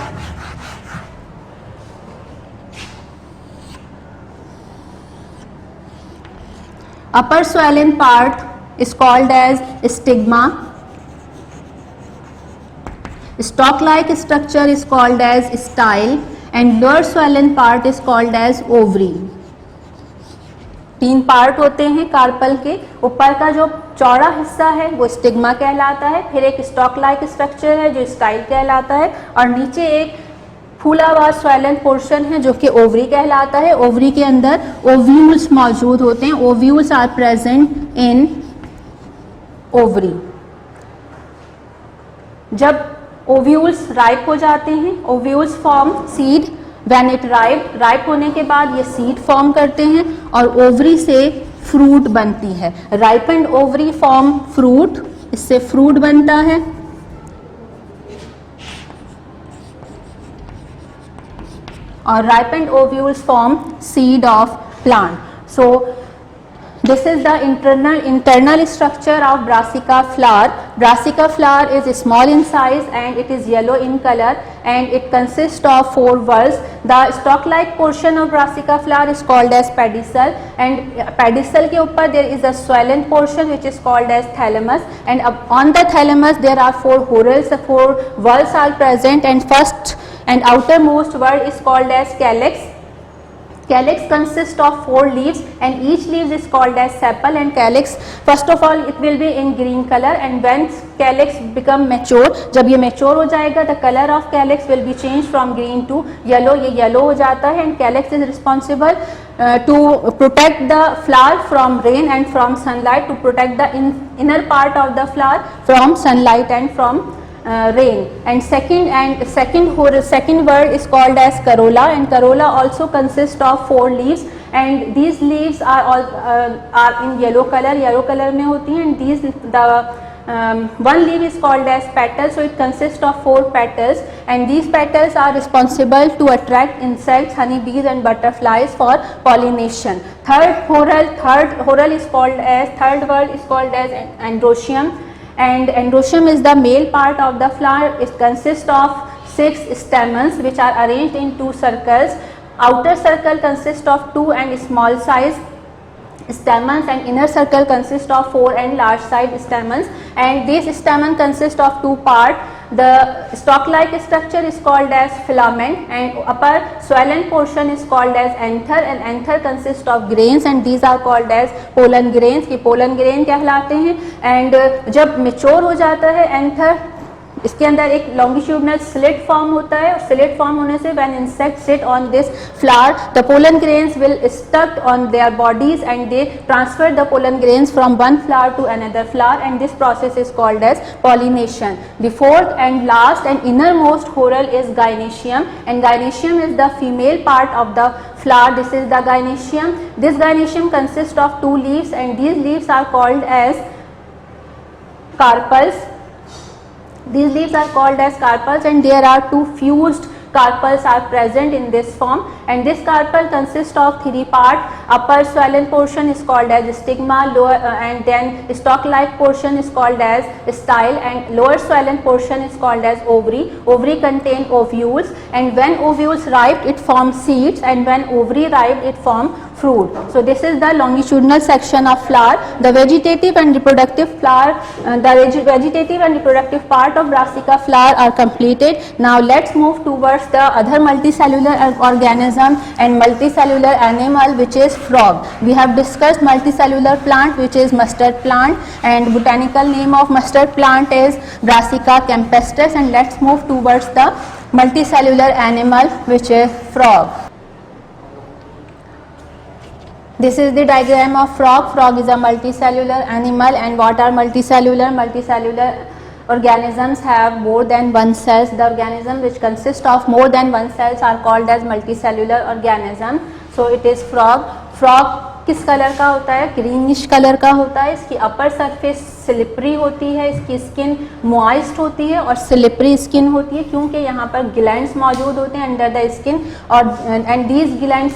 is called as stigma. Stalk-like structure is called as style, and lower swollen part is called as ovary. 3 part होते हैं carpel के. ऊपर का जो चौड़ा हिस्सा है वो स्टिग्मा कहलाता है, फिर एक स्टॉक लाइक स्ट्रक्चर है जो स्टाइल कहलाता है, और नीचे एक फूला हुआ स्वैलन पोर्शन है जो कि ओवरी कहलाता है. ओवरी के अंदर ओव्यूल्स मौजूद होते हैं. Ovules are present in ovary. जब ओव्यूल्स राइप हो जाते हैं, ovules form seed, when it ripe होने के बाद ये सीड फॉर्म करते हैं और ओवरी से फ्रूट बनती है। राइपेंड ओवरी फॉर्म फ्रूट, इससे फ्रूट बनता है। और ripened ovules form seed of plant. So this is the internal structure of brassica flower. Brassica flower is small in size and it is yellow in color and it consists of 4 whorls. The stalk-like portion of brassica flower is called as pedicel, and pedicel के ऊपर there is a swollen portion which is called as thalamus, and on the thalamus there are 4 whorls. The 4 whorls are present, and first and outermost whorl is called as calyx. Calyx consists of 4 leaves and each leaf is called as sepal, and calyx first of all it will be in green color, and when calyx become mature, जब ये mature हो जाएगा the color of calyx will be changed from green to yellow, ये yellow हो जाता है, and calyx is responsible to protect the flower from rain and from sunlight, to protect the inner part of the flower from sunlight and from rain. And second word is called as corolla, and corolla also consists of 4 leaves, and these leaves are all are in yellow color में होती हैं, and these one leaf is called as petal, so it consists of 4 petals, and these petals are responsible to attract insects, honeybees and butterflies for pollination. Third whorl is called as androecium, and androecium is the male part of the flower. It consists of 6 stamens which are arranged in 2 circles. Outer circle consists of 2 and small size stamens, and inner circle consists of 4 and large size stamens, and this stamen consists of 2 parts. The stalk-like structure is called as filament, and upper swollen portion is called as anther, and anther consists of grains, and these are called as pollen grains. ये pollen grain कहलाते हैं, and जब mature हो जाता है anther, इसके अंदर एक लॉन्गिट्यूडनल स्लिट फॉर्म होता है, और स्लिट फॉर्म होने से when insect sit on this flower the pollen grains will stuck on their bodies and they transfer the pollen grains from one flower to another flower, and this process is called as pollination. The fourth and last and inner most whorl is gynoecium, and gynoecium is the female part of the flower. This is the gynoecium. This gynoecium consists of 2 leaves, and these leaves are called as carpels. These leaves are called as carpels, and there are 2 fused carpels are present in this form, and this carpel consists of 3 parts. Upper swollen portion is called as stigma, lower and then stalk-like portion is called as style, and lower swollen portion is called as ovary. Ovary contain ovules, and when ovules ripe it forms seeds, and when ovary ripe it form fruit. So this is the longitudinal section of flower. The vegetative and reproductive part of brassica flower are completed. Now let's move towards the other multicellular organism and multicellular animal, which is frog. We have discussed multicellular plant, which is mustard plant, and botanical name of mustard plant is Brassica campestris, and let's move towards the multicellular animal, which is frog. This is the diagram of frog. Frog is a multicellular animal, and what are multicellular? Multicellular organisms have more than one cells. The organism which consist of more than one cells are called as multicellular organism. So it is frog. Frog किस colour का होता है? Greenish colour का होता है. इसकी upper surface slippery होती है, इसकी स्किन मॉइस्ट होती है और स्लिपरी स्किन होती है, क्योंकि यहाँ पर ग्लैंड्स मौजूद होते हैं अंडर द स्किन, और and these gland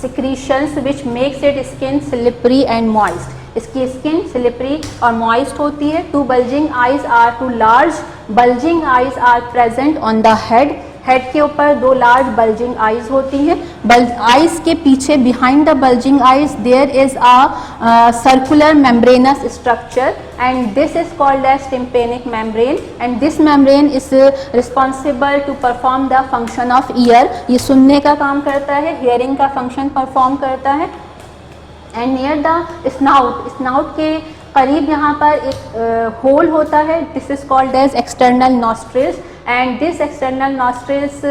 secretions which makes it skin slippery and moist. इसकी स्किन स्लिपरी और मॉइस्ट होती है. 2 bulging eyes are 2 large bulging eyes are present on the head. Head के ऊपर 2 लार्ज बल्जिंग आइज होती हैं. Eyes के पीछे behind the bulging eyes there is a circular membranous structure, and this is called as tympanic membrane, and this membrane is responsible to perform the function of ear. ये सुनने का काम करता है, हियरिंग का फंक्शन परफॉर्म करता है. And near the snout के करीब यहाँ पर एक होल होता है. This is called as external nostrils, and this external nostrils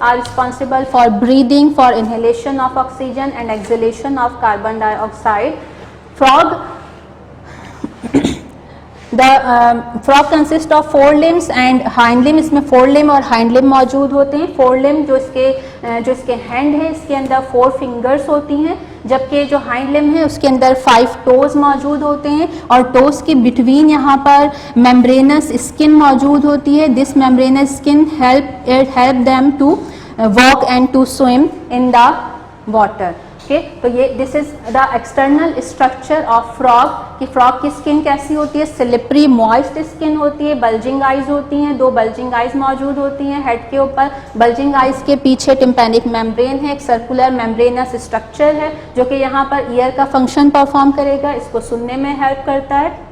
are responsible for breathing, for inhalation of oxygen and exhalation of carbon dioxide. Frog the frog consist of 4 limbs and hind limb, इसमें 4 limb और hind limb मौजूद होते हैं। 4 limb जो इसके hand है, इसके अंदर 4 फिंगर्स होती हैं, जबकि जो हाइंड लिम्ब है उसके अंदर 5 टोज मौजूद होते हैं और टोज के बिटवीन यहाँ पर मेम्ब्रेनस स्किन मौजूद होती है। This membranous skin help them to walk and to swim in the water. Okay, तो ये this is the external structure of frog कि फ्रॉग की स्किन कैसी होती है, स्लिपरी मॉइस्ट स्किन होती है, बल्जिंग आइज होती हैं, 2 बल्जिंग आइज मौजूद होती हैं हेड के ऊपर। बल्जिंग आइज के पीछे टिम्पैनिक मेम्ब्रेन है, एक सर्कुलर मेम्ब्रेनस स्ट्रक्चर है जो कि यहाँ पर ईयर का फंक्शन परफॉर्म करेगा, इसको सुनने में हेल्प करता है।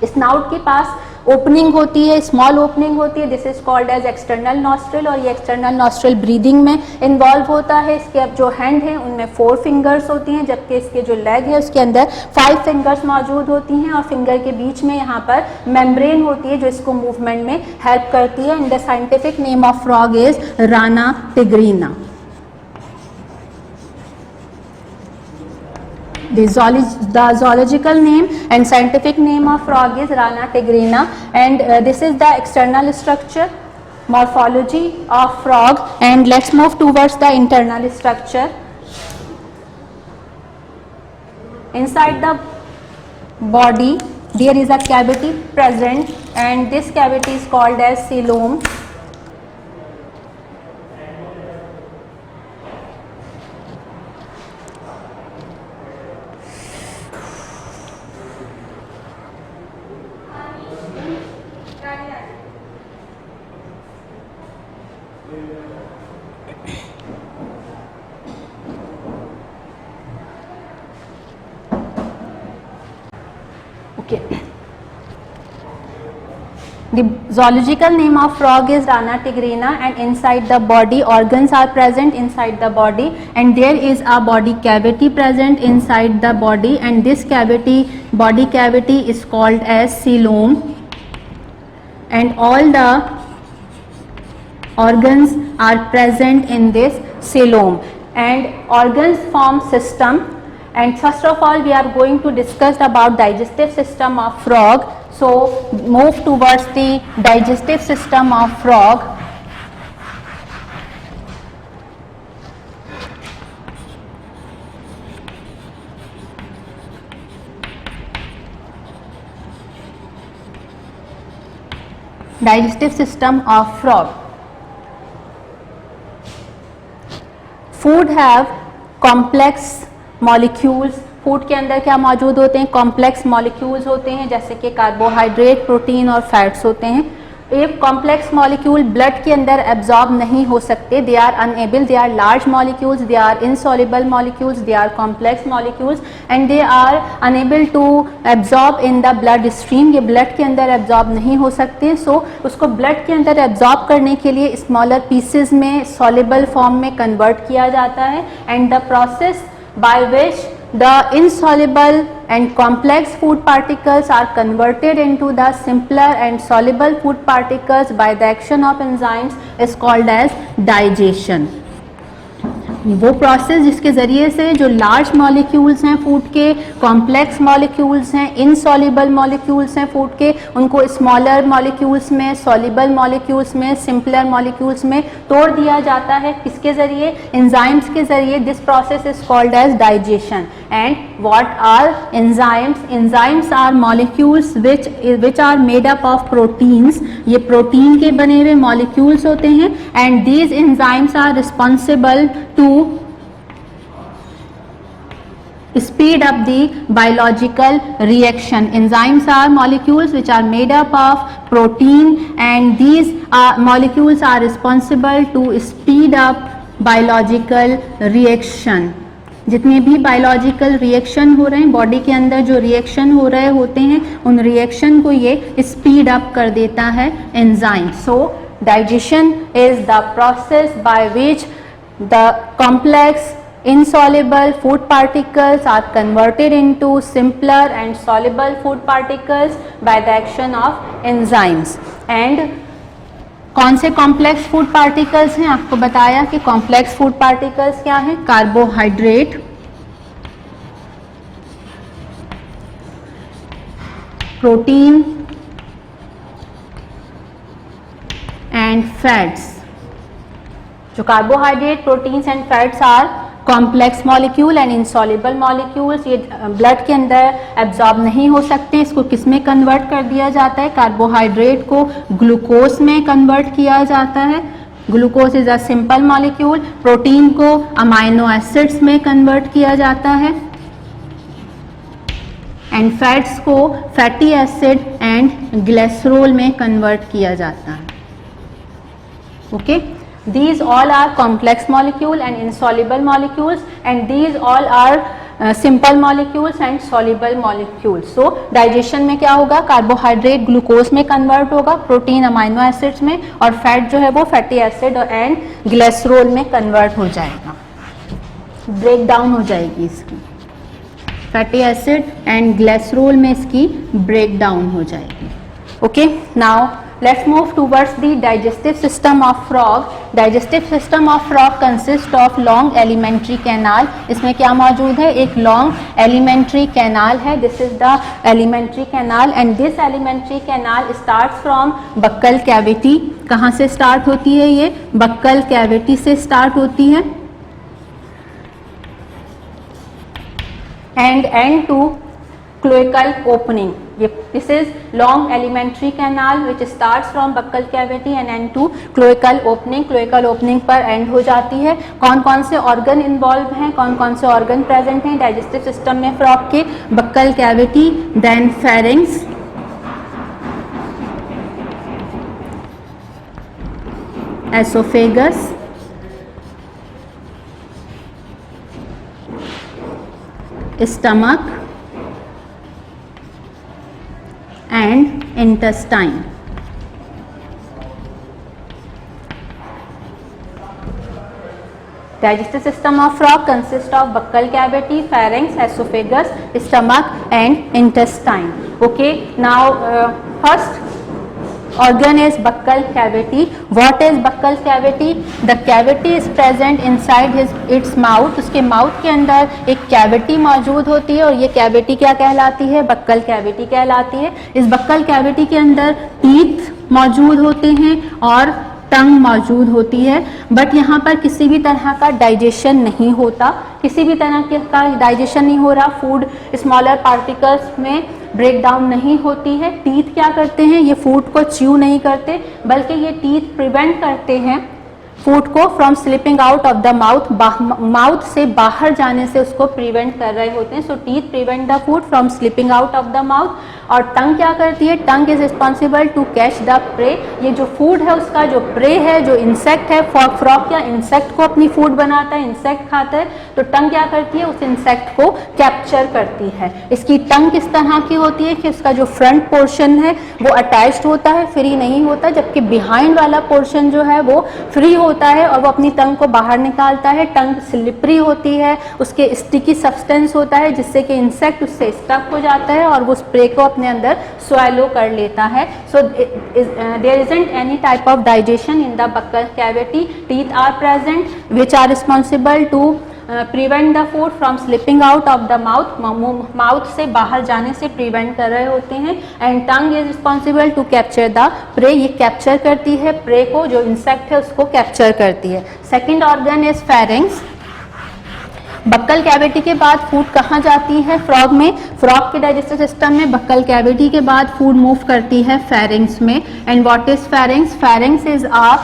स्नाउट के पास ओपनिंग होती है, स्मॉल ओपनिंग होती है, this is called as external nostril और ये एक्सटर्नल नॉस्ट्रिल ब्रीदिंग में इन्वॉल्व होता है। इसके अब जो हैंड है उनमें 4 फिंगर्स होती हैं, जबकि इसके जो लेग है उसके अंदर 5 फिंगर्स मौजूद होती हैं और फिंगर के बीच में यहाँ पर मेम्ब्रेन होती है जो इसको मूवमेंट में हेल्प करती है। And the scientific name of frog is Rana tigrina. The zoological name and scientific name of frog is Rana tigrina, and this is the external structure, morphology of frog. And let's move towards the internal structure. Inside the body there is a cavity present, and this cavity is called as coelom. Okay. The zoological name of frog is Rana tigrina, and inside the body organs are present inside the body, and there is a body cavity present inside the body, and this body cavity is called as coelom, and all the organs are present in this coelom, and organs form system. And first of all we are going to discuss about digestive system of frog. So move towards the digestive system of frog. Digestive system of frog. Food have complex molecules, food के अंदर क्या मौजूद होते हैं, complex molecules होते हैं, जैसे कि कार्बोहाइड्रेट, प्रोटीन और फैट्स होते हैं। एक कॉम्प्लेक्स मॉलिक्यूल ब्लड के अंदर एब्जॉर्ब नहीं हो सकते, they are unable, they are large molecules, they are insoluble molecules, they are complex molecules and they are unable to absorb in the blood stream. ये ब्लड के अंदर एब्जॉर्ब नहीं हो सकते, सो उसको ब्लड के अंदर एब्जॉर्ब करने के लिए स्मॉलर पीसेज में सॉल्युबल फॉर्म में कन्वर्ट किया जाता है। And the process by which the insoluble and complex food particles are converted into the simpler and soluble food particles by the action of enzymes is called as digestion. वो process जिसके ज़रिए से जो large molecules हैं food के, complex molecules हैं, insoluble molecules हैं food के, उनको स्मॉलर मॉलिक्यूल्स में, सॉल्युबल मॉलिक्यूल्स में, सिंपलर मॉलिक्यूल्स में तोड़ दिया जाता है। किसके ज़रिए? एंजाइम्स के ज़रिए। This process is called as digestion. And what are enzymes? Enzymes are molecules which are made up of proteins. ये प्रोटीन के बने हुए मॉलिक्यूल्स होते हैं and these enzymes are responsible to speed up the biological reaction. Enzymes are molecules which are made up of protein and these molecules are responsible to speed up biological reaction. जितने भी biological reaction हो रहे हैं body के अंदर, जो reaction हो रहे होते हैं उन रिएक्शन को ये स्पीड अप कर देता है enzyme. So digestion is the process by which the complex insoluble food particles are converted into simpler and soluble food particles by the action of enzymes. And कौन से कॉम्प्लेक्स फूड पार्टिकल्स हैं? आपको बताया कि complex food particles क्या हैं? Carbohydrate, protein and fats. जो carbohydrate, proteins and fats are complex molecule and insoluble molecules, ये ब्लड के अंदर एब्जॉर्ब नहीं हो सकते। इसको किस में कन्वर्ट कर दिया जाता है? कार्बोहाइड्रेट को ग्लूकोज में कन्वर्ट किया जाता है। Glucose is a simple molecule. Protein को अमाइनो एसिड्स में कन्वर्ट किया जाता है एंड फैट्स को फैटी एसिड एंड ग्लिसरॉल में कन्वर्ट किया जाता है। Okay, these all are complex molecule and insoluble molecules, and these all are simple molecules and soluble molecules. So digestion में क्या होगा? कार्बोहाइड्रेट ग्लूकोज में कन्वर्ट होगा, प्रोटीन अमाइनो एसिड्स में, और फैट जो है वो फैटी एसिड एंड ग्लिसरॉल में कन्वर्ट हो जाएगा, ब्रेक डाउन हो जाएगी इसकी, फैटी एसिड एंड ग्लिसरॉल में इसकी ब्रेक डाउन हो जाएगी। Okay, now let's move towards the digestive system of frog. Digestive system of frog consists of long alimentary canal. इसमें क्या मौजूद है? एक long alimentary canal है. This is the alimentary canal and this alimentary canal starts from buccal cavity. कहाँ से start होती है ये? buccal cavity से start होती है and end to cloacal opening. This is long alimentary canal which starts from buccal cavity and end to cloacal opening. Cloacal opening पर end हो जाती है। कौन कौन से organ involved हैं, कौन कौन से organ present हैं digestive system में frog के? buccal cavity, then pharynx, esophagus, stomach and intestine. Digestive system of frog consists of buccal cavity, pharynx, esophagus, stomach and intestine. Okay, now first organ is buccal cavity. What is buccal cavity? The cavity is present inside its mouth. उसके mouth के अंदर एक cavity मौजूद होती है और ये cavity क्या कहलाती है? बक्कल कैविटी कहलाती है। इस बक्कल कैविटी के अंदर टीथ मौजूद होते हैं और टंग मौजूद होती है, बट यहाँ पर किसी भी तरह का डाइजेशन नहीं होता, किसी भी तरह का डाइजेशन नहीं हो रहा। फूड स्मॉलर पार्टिकल्स में ब्रेक डाउन नहीं होती है। टीथ क्या करते हैं? ये फूड को च्यू नहीं करते, बल्कि ये टीथ प्रिवेंट करते हैं फूड को from slipping out of the mouth, mouth से बाहर जाने से उसको प्रिवेंट कर रहे होते हैं। So teeth prevent the food from slipping out of the mouth. और टंग क्या करती है? Tongue is responsible to catch the prey. ये जो फूड है उसका जो प्रे है, जो इंसेक्ट है, फ्रॉग क्या इंसेक्ट को अपनी फूड बनाता है, इंसेक्ट खाता है, तो टंग क्या करती है? उस इंसेक्ट को कैप्चर करती है। इसकी टंग किस तरह की होती है कि उसका जो फ्रंट पोर्शन है वो अटैच्ड होता है, फ्री नहीं होता, जबकि बिहाइंड वाला पोर्शन जो है वो फ्री होता है और वो अपनी टंग को बाहर निकालता है। टंग स्लिपरी होती है, उसके स्टिकी सब्सटेंस होता है जिससे कि इंसेक्ट उससे स्टक हो जाता है और वो स्प्रे को अपने अंदर swallow कर लेता है। So there isn't any type of digestion in the buccal cavity. Teeth are present which are responsible to prevent the food from slipping out of the mouth. Mouth से बाहर जाने से प्रिवेंट कर रहे होते हैं। And tongue is responsible to capture the prey. ये capture करती है प्रे को, जो इंसेक्ट है उसको कैप्चर करती है। Second organ is pharynx. Buccal cavity के बाद फूड कहाँ जाती है फ्रॉग में? फ्रॉग के डाइजेस्टिव सिस्टम में बक्कल कैविटी के बाद फूड मूव करती है फेरिंग्स में। And what is pharynx? Pharynx is a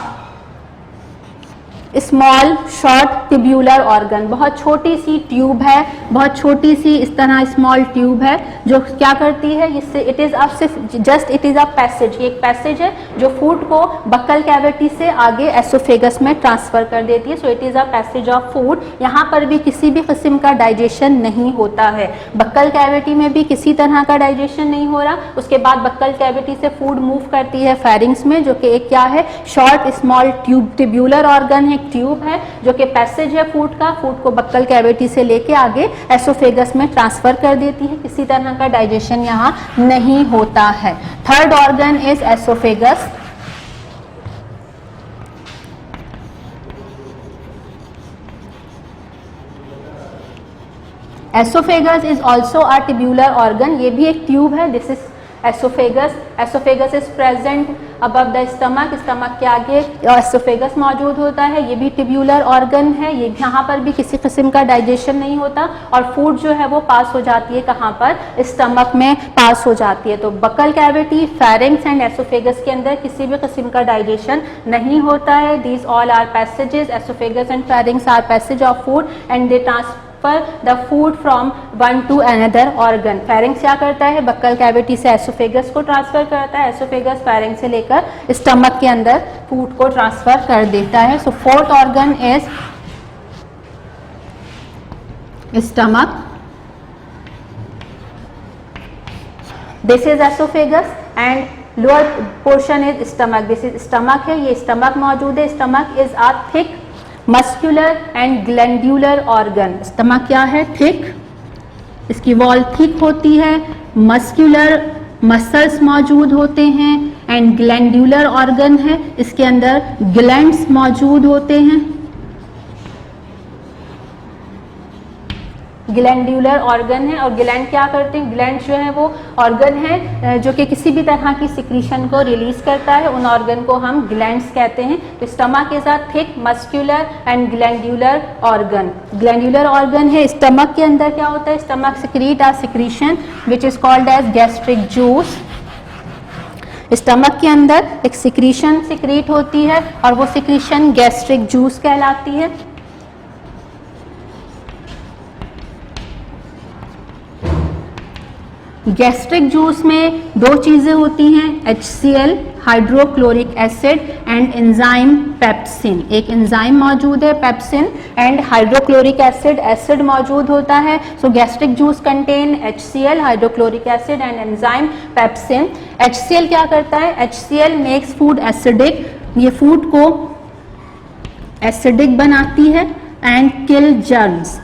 small short tubular organ. बहुत छोटी सी ट्यूब है, बहुत छोटी सी इस तरह स्मॉल ट्यूब है जो क्या करती है? इससे इट इज अ पैसेज, एक पैसेज है जो फूड को बक्कल कैविटी से आगे एसोफेगस में ट्रांसफर कर देती है। So it is a passage of food. यहाँ पर भी किसी भी किस्म का डाइजेशन नहीं होता है। बक्कल कैविटी में भी किसी तरह का डाइजेशन नहीं हो रहा। उसके बाद बक्कल कैविटी से फूड मूव करती है फेरिंग्स में, जो कि एक क्या है? Short small tube tubular organ है, ट्यूब है जो कि पैसेज है फूड का। फूड को बक्कल कैविटी से लेके आगे एसोफेगस में ट्रांसफर कर देती है। किसी तरह का डाइजेशन यहाँ नहीं होता है। Third organ is oesophagus. Oesophagus is also a tubular organ. ये भी एक ट्यूब है। This is oesophagus, oesophagus is present above the stomach, stomach के आगे एसोफेगस मौजूद होता है। ये भी ट्यूब्यूलर ऑर्गन है, ये यहाँ पर भी किसी किस्म का डाइजेशन नहीं होता और फूड जो है वो पास हो जाती है कहाँ पर, स्टमक में पास हो जाती है। तो buccal cavity, pharynx and oesophagus के अंदर किसी भी किस्म का डाइजेशन नहीं होता है। These all are passages, oesophagus and pharynx are passage of food and they transfer the food from one to another organ. Pharynx क्या करता है, बक्कल कैविटी से एसोफेगस को ट्रांसफर करता है, एसोफेगस फेरिंक्स से लेकर स्टमक के अंदर फूड को ट्रांसफर कर देता है। So fourth organ is stomach, this is oesophagus and lower portion is stomach, this is stomach है, ये स्टमक मौजूद है। Stomach is a thick muscular and glandular organ. Stomach क्या है, थिक, इसकी वॉल थिक होती है, मस्कुलर मसल्स मौजूद होते हैं एंड ग्लैंड्यूलर ऑर्गन है, इसके अंदर ग्लैंड्स मौजूद होते हैं। ग्लैंड्यूलर ऑर्गन है और ग्लैंड क्या करते हैं, ग्लैंड जो है वो ऑर्गन है जो कि किसी भी तरह की सिक्रीशन को रिलीज करता है, उन ऑर्गन को हम ग्लैंड्स कहते हैं। तो stomach is a thick muscular and glandular organ. Glandular organ है, स्टमक के अंदर क्या होता है, stomach secrete a secretion which is called as gastric juice. Stomach के अंदर एक सिक्रीशन सिक्रीट होती है और वो सिक्रीशन गैस्ट्रिक जूस कहलाती है। गैस्ट्रिक जूस में दो चीजें होती हैं, HCl hydrochloric acid and enzyme pepsin. एक एंजाइम मौजूद है pepsin and hydrochloric acid, acid मौजूद होता है। So gastric juice contain HCl hydrochloric acid and enzyme pepsin. HCl क्या करता है, HCl मेक्स फूड एसिडिक, ये फूड को एसिडिक बनाती है एंड किल जर्म्स,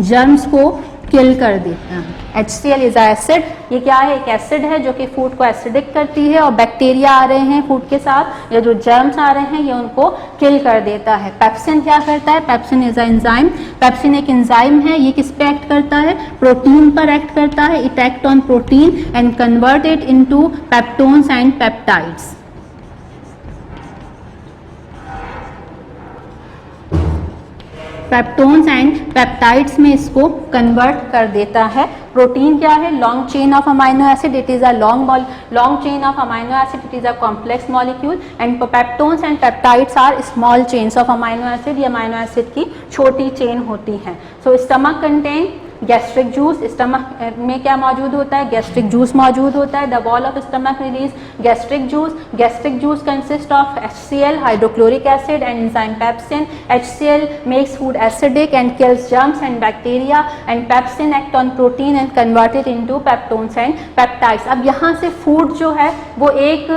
जर्म्स को किल कर देता है। HCl इज एसिड, ये क्या है, एक एसिड है जो कि फूड को एसिडिक करती है और बैक्टीरिया आ रहे हैं फूड के साथ या जो जर्म्स आ रहे हैं ये उनको किल कर देता है। पेप्सिन क्या करता है, पेप्सिन इज एंजाइम, पेप्सिन एक एंजाइम है, ये किस पे एक्ट करता है, प्रोटीन पर एक्ट करता है। It act on protein and convert it into peptones and peptides. Peptones and peptides में इसको कन्वर्ट कर देता है। प्रोटीन क्या है, long chain of amino acid, it is a long chain of amino acid, it is a complex molecule and peptones and peptides are small chains of amino acid, ये amino acid की छोटी chain होती हैं। So stomach contain gastric juice, stomach में क्या मौजूद होता है, गैस्ट्रिक जूस मौजूद होता है। The wall of stomach release gastric juice, gastric juice consist of HCl hydrochloric acid and enzyme pepsin. HCl makes food acidic and kills germs and bacteria and pepsin act on protein and convert it into peptones and peptides। अब यहाँ से food जो है वो एक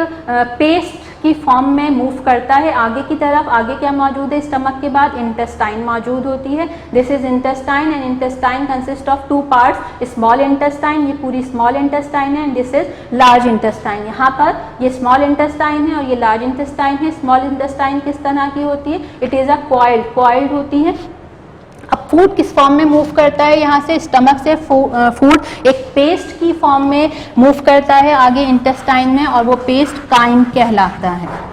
paste की form में move करता है आगे की तरफ। आगे क्या मौजूद है, स्टमक के बाद इंटेस्टाइन मौजूद होती है, this is intestine and intestine consist of two parts, small intestine, ये पूरी स्मॉल इंटेस्टाइन है and this is large intestine. यहाँ पर ये स्मॉल इंटेस्टाइन है और ये लार्ज इंटेस्टाइन है। स्मॉल इंटेस्टाइन किस तरह की होती है, इट इज अ कॉइल्ड होती है। अब फूड किस फॉर्म में मूव करता है, यहाँ से स्टमक से फूड एक पेस्ट की फॉर्म में मूव करता है आगे इंटेस्टाइन में और वो पेस्ट काइम कहलाता है।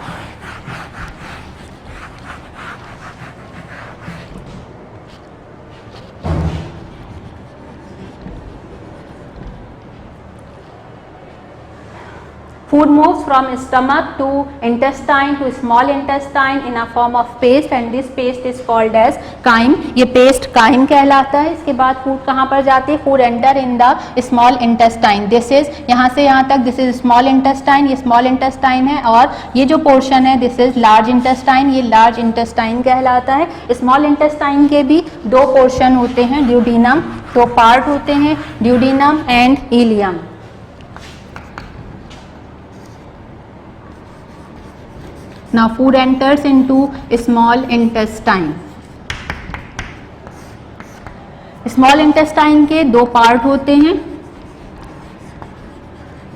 Food moves from stomach to intestine to small intestine in a form of paste and this paste is called as chyme। ये पेस्ट काइम कहलाता है। इसके बाद फूड कहाँ पर जाती है, food enter in the small intestine, this is यहाँ से यहाँ तक, दिस इज स्मॉल इंटेस्टाइन, ये स्मॉल इंटेस्टाइन है और ये जो पोर्शन है दिस इज लार्ज इंटेस्टाइन, ये लार्ज इंटेस्टाइन कहलाता है। स्मॉल इंटेस्टाइन के भी दो पोर्शन होते हैं, ड्यूडीनम, दो पार्ट होते हैं, duodenum and ileum. Now food enters into small intestine। Small intestine के दो पार्ट होते हैं,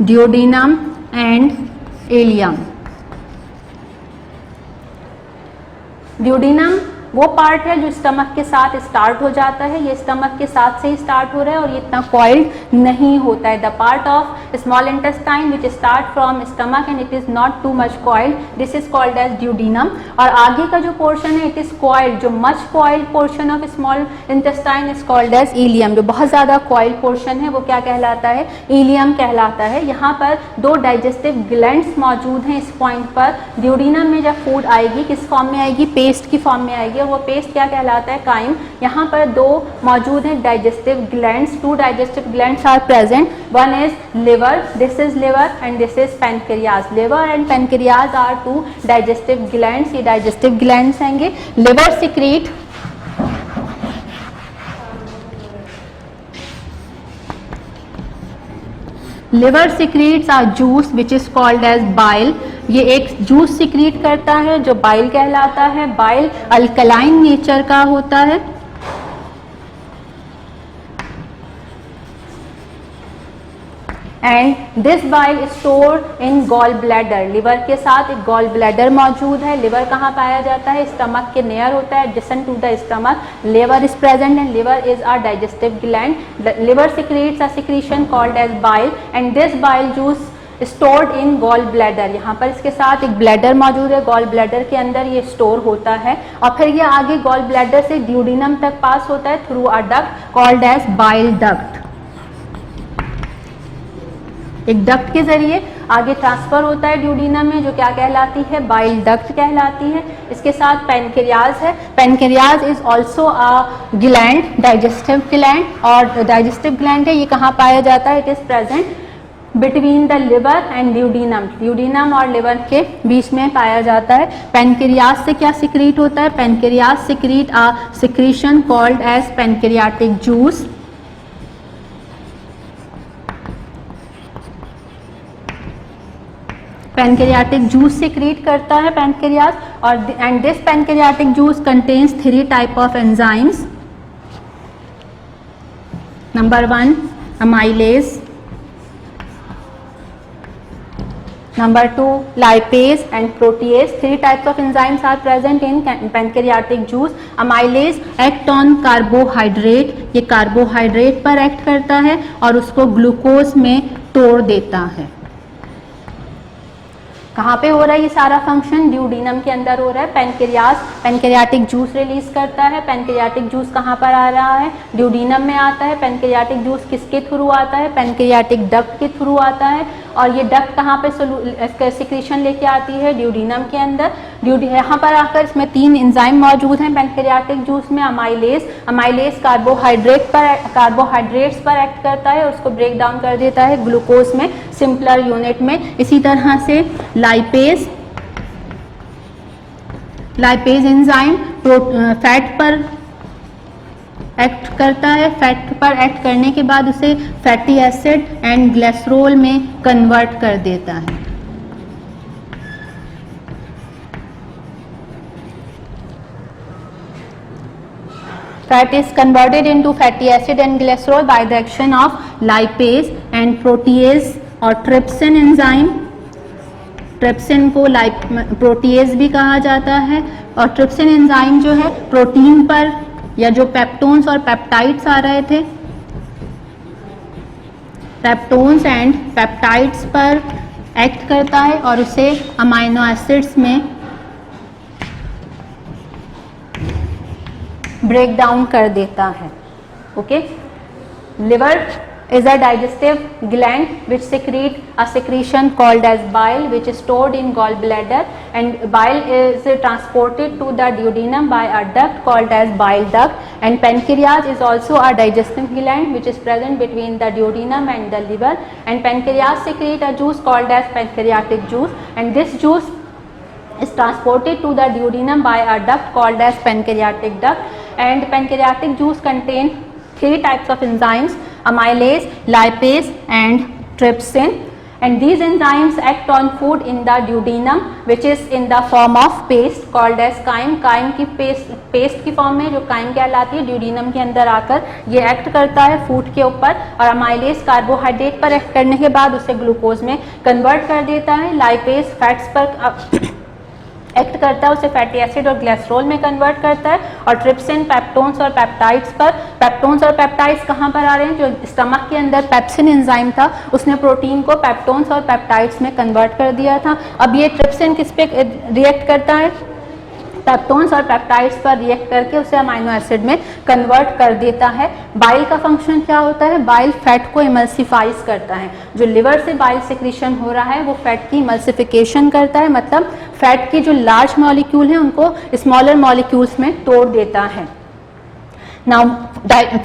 ड्यूडीनम एंड इलियम। ड्यूडीनम वो पार्ट है जो स्टमक के साथ स्टार्ट हो जाता है, ये स्टमक के साथ से ही स्टार्ट हो रहा है और ये इतना कॉइल्ड नहीं होता है। The part of small intestine which start from stomach and it is not too much coiled, this is called as duodenum. और आगे का जो पोर्शन है इट इज कॉइल्ड, जो much coiled portion of small intestine is called as ileum, जो बहुत ज्यादा coiled portion है वो क्या कहलाता है, इलियम कहलाता है। यहाँ पर दो डाइजेस्टिव ग्लैंड्स मौजूद हैं इस पॉइंट पर। ड्यूडीनम में जब फूड आएगी किस फॉर्म में आएगी, पेस्ट की फॉर्म में आएगी और वो पेस्ट क्या कहलाता है, काइम। यहाँ पर दो मौजूद हैं digestive glands, two digestive glands are present, one is liver, this is liver and this is pancreas. Liver and pancreas are two digestive glands, ये डाइजेस्टिव ग्लैंड्स हैंगे। Liver secrete liver secretes are juice which is called as bile, ये एक juice secrete करता है जो bile कहलाता है। Bile alkaline nature का होता है and this bile store in gall bladder, liver के साथ एक गॉल ब्लैडर मौजूद है। लिवर कहाँ पाया जाता है, स्टमक के नियर होता है, adjacent to the stomach liver is present and liver is are digestive gland. Liver secretes a secretion called as bile and this bile juice stored in gall bladder, यहाँ पर इसके साथ एक ब्लैडर मौजूद है, गॉल ब्लैडर के अंदर ये स्टोर होता है और फिर ये आगे गॉल ब्लैडर से ड्यूडीनम तक पास होता है through a duct called as bile duct. एक डक्ट के जरिए आगे ट्रांसफर होता है ड्यूडीनम में, जो क्या कहलाती है, बाइल डक्ट कहलाती है। इसके साथ पैनक्रियाज है, pancreas is also a gland, digestive gland, और डाइजेस्टिव ग्लैंड है, ये कहाँ पाया जाता है, it is present between the liver and duodenum, duodenum और लिवर के बीच में पाया जाता है। पैनक्रियाज से क्या सिक्रीट होता है, pancreas secrete a secretion called as pancreatic juice. Pancreatic juice secrete करता है पैनक्रियाज और and this pancreatic juice contains 3 type of enzymes. Number 1 amylase, number 2 lipase and protease. 3 types of enzymes are present in pancreatic juice. amylase act on carbohydrate, ये carbohydrate पर act करता है और उसको glucose में तोड़ देता है। कहाँ पे हो रहा है ये सारा फंक्शन, ड्यूडीनम के अंदर हो रहा है। पैनक्रियाज पैनक्रियाटिक जूस रिलीज करता है, पैनक्रियाटिक जूस कहाँ पर आ रहा है, ड्यूडीनम में आता है। पैनक्रियाटिक जूस किसके थ्रू आता है, पैनक्रियाटिक डक्ट के थ्रू आता है और ये डक्ट कहाँ पे सिक्रीशन लेके आती है, ड्यूडीनम के अंदर। यहाँ पर आकर इसमें 3 एंजाइम मौजूद हैं पैनक्रियाटिक जूस में। अमाइलेज कार्बोहाइड्रेट्स पर एक्ट करता है, उसको ब्रेक डाउन कर देता है ग्लूकोज में, सिंपलर यूनिट में। इसी तरह से लाइपेज एंजाइम फैट पर एक्ट करता है, फैट पर एक्ट करने के बाद उसे फैटी एसिड एंड ग्लिसरॉल में कन्वर्ट कर देता है। Fat is converted into fatty acid and glycerol by the action of lipase and protease और trypsin enzyme। ट्रिप्सिन को प्रोटीएज भी कहा जाता है और ट्रिप्सिन एंजाइम जो है प्रोटीन पर या जो पेप्टोन्स और पेप्टाइड्स आ रहे थे, पेप्टोन्स एंड पेप्टाइड्स पर एक्ट करता है और उसे अमाइनो एसिड्स में ब्रेक डाउन कर देता है। Okay, liver is a digestive gland which secrete a secretion called as bile, which is stored in gallbladder, and bile is transported to the duodenum by a duct called as bile duct. And pancreas is also a digestive gland which is present between the duodenum and the liver, and pancreas secrete a juice called as pancreatic juice, and this juice is transported to the duodenum by a duct called as pancreatic duct. And pancreatic juice contain 3 types of enzymes: amylase, lipase and trypsin, and these enzymes act on food in the duodenum which is in the form of paste called as chyme. chyme की paste की form में जो chyme कहलाती है, duodenum के अंदर आकर ये एक्ट करता है फूड के ऊपर, और amylase कार्बोहाइड्रेट पर एक्ट करने के बाद उसे ग्लूकोज में कन्वर्ट कर देता है। lipase फैट्स पर एक्ट करता है, उसे फैटी एसिड और ग्लिसरॉल में कन्वर्ट करता है। और ट्रिप्सिन, पेप्टोन्स और पेप्टाइड्स पर, पेप्टोन्स और पेप्टाइड्स कहाँ पर आ रहे हैं, जो स्टमक के अंदर पेप्सिन एंजाइम था उसने प्रोटीन को पेप्टोन्स और पेप्टाइड्स में कन्वर्ट कर दिया था। अब ये ट्रिप्सिन किस पे रिएक्ट करता है, पेप्टोन्स और पेप्टाइड्स पर रिएक्ट करके उसे अमाइनो एसिड में कन्वर्ट कर देता है। बाइल का फंक्शन क्या होता है, बाइल फैट को इमल्सिफाइज करता है। जो लिवर से बाइल सिक्रीशन हो रहा है वो फैट की इमल्सिफिकेशन करता है, मतलब फैट के जो लार्ज मॉलिक्यूल हैं उनको स्मॉलर मॉलिक्यूल्स में तोड़ देता है। Now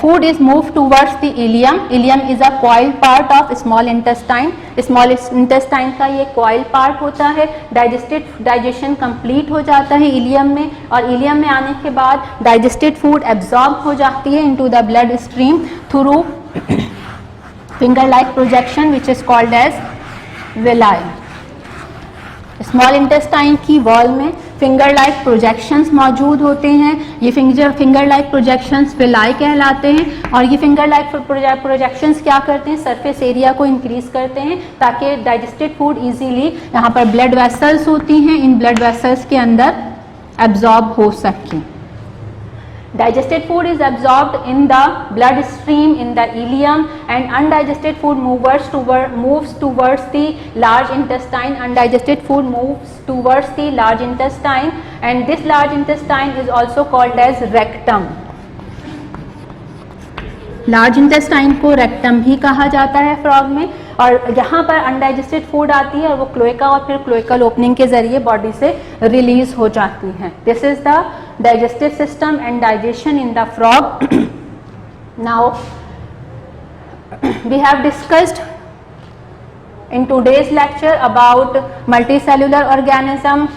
food is moved towards the ileum. Ileum is a coiled part of small intestine. Small intestine का ये coiled part होता है। digestion complete हो जाता है ileum में, और ileum में आने के बाद digested food absorb हो जाती है into the blood stream through finger like projection which is called as villi. Small intestine की वॉल में फिंगर लाइक प्रोजेक्शंस मौजूद होते हैं। ये फिंगर लाइक प्रोजेक्शंस विलाई कहलाते हैं। और ये फिंगर लाइक प्रोजेक्शंस क्या करते हैं, सरफेस एरिया को इंक्रीज करते हैं ताकि डाइजेस्टेड फूड इजीली, यहाँ पर ब्लड वेसल्स होती हैं, इन ब्लड वेसल्स के अंदर एब्जॉर्ब हो सकें। Digested food is absorbed in the blood stream in the ileum, and undigested food moves towards the large intestine. Undigested food moves towards the large intestine, and this large intestine is also called as rectum. Large intestine को rectum भी कहा जाता है frog में। और यहाँ पर undigested food आती है और वो क्लोएका और फिर क्लोएकल ओपनिंग के जरिए बॉडी से रिलीज हो जाती है। This is the digestive system and digestion in the frog. Now we have discussed in today's lecture about multicellular organism,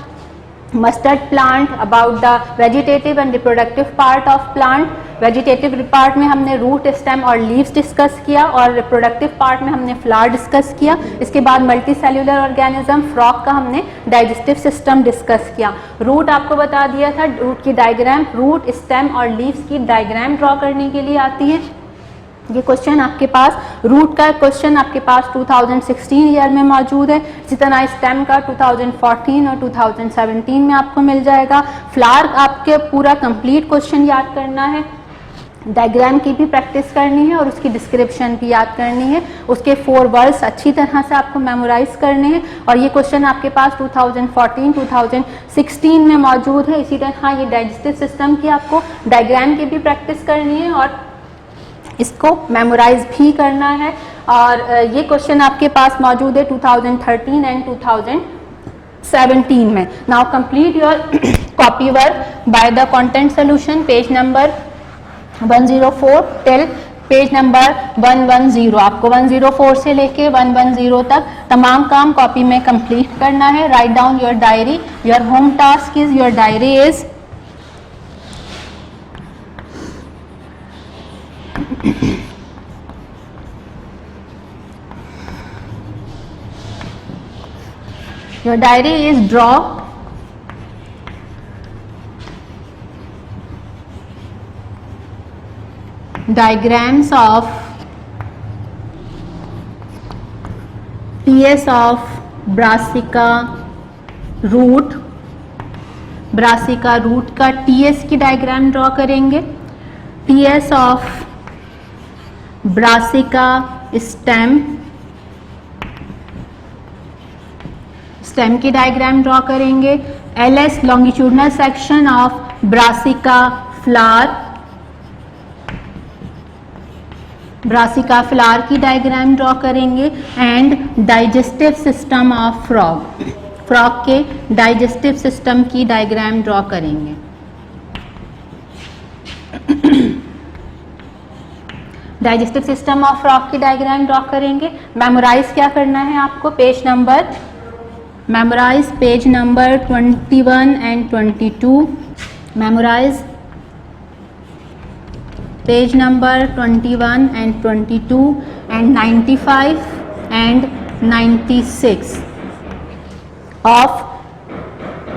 mustard plant, about the vegetative and reproductive part of plant. Vegetative part में हमने root, stem और leaves discuss किया, और reproductive part में हमने flower discuss किया। इसके बाद मल्टी सेल्यूलर ऑर्गेनिज्म फ्रॉग का हमने डाइजेस्टिव सिस्टम डिस्कस किया। रूट आपको बता दिया था, रूट की डायग्राम, रूट, स्टेम और लीव्स की डायग्राम ड्रॉ करने के लिए आती है। ये क्वेश्चन आपके पास, रूट का क्वेश्चन आपके पास 2016 ईयर में मौजूद है। इसी तरह स्टेम का 2014 और 2017 में आपको मिल जाएगा। फ्लावर आपके पूरा कंप्लीट क्वेश्चन याद करना है, डायग्राम की भी प्रैक्टिस करनी है और उसकी डिस्क्रिप्शन भी याद करनी है। उसके 4 वर्ड्स अच्छी तरह से आपको मेमोराइज करने हैं, और ये क्वेश्चन आपके पास 2014, 2016 में मौजूद है। इसी तरह ये डाइजेस्टिव सिस्टम की आपको डायग्राम की भी प्रैक्टिस करनी है और इसको मेमोराइज भी करना है। और ये क्वेश्चन आपके पास मौजूद है 2013 एंड 2017 में। Now complete your copy work by the content solution, page number 104 till page number 110। आपको 104 से लेके 110 तक तमाम काम कॉपी में कंप्लीट करना है। Write down your diary. Your home task is, your diary is your diary is draw diagrams of TS of brassica root, brassica root का TS की डायग्राम ड्रॉ करेंगे। TS of brassica stem, stem की diagram draw करेंगे। LS longitudinal section of brassica flower, brassica flower की diagram draw करेंगे। And digestive system of frog, frog के digestive system की diagram draw करेंगे। डाइजेस्टिव सिस्टम ऑफ फ्रॉग की diagram draw करेंगे। Memorise क्या करना है आपको, page number, memorize page number 21 and 22, memorize page number 21 and 22 and 95 and 96 of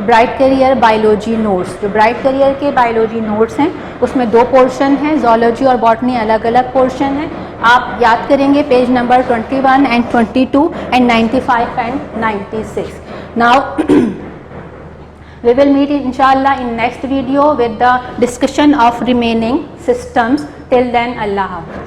bright career biology notes. जो ब्राइट करियर के बायोलॉजी नोट्स हैं उसमें 2 पोर्शन हैं, जोलॉजी और बॉटनी अलग अलग पोर्शन हैं। आप याद करेंगे page number 21 and 22 and 95 and 96। Now We will meet inshallah in next video with the discussion of remaining systems. Till then, Allah Hafiz.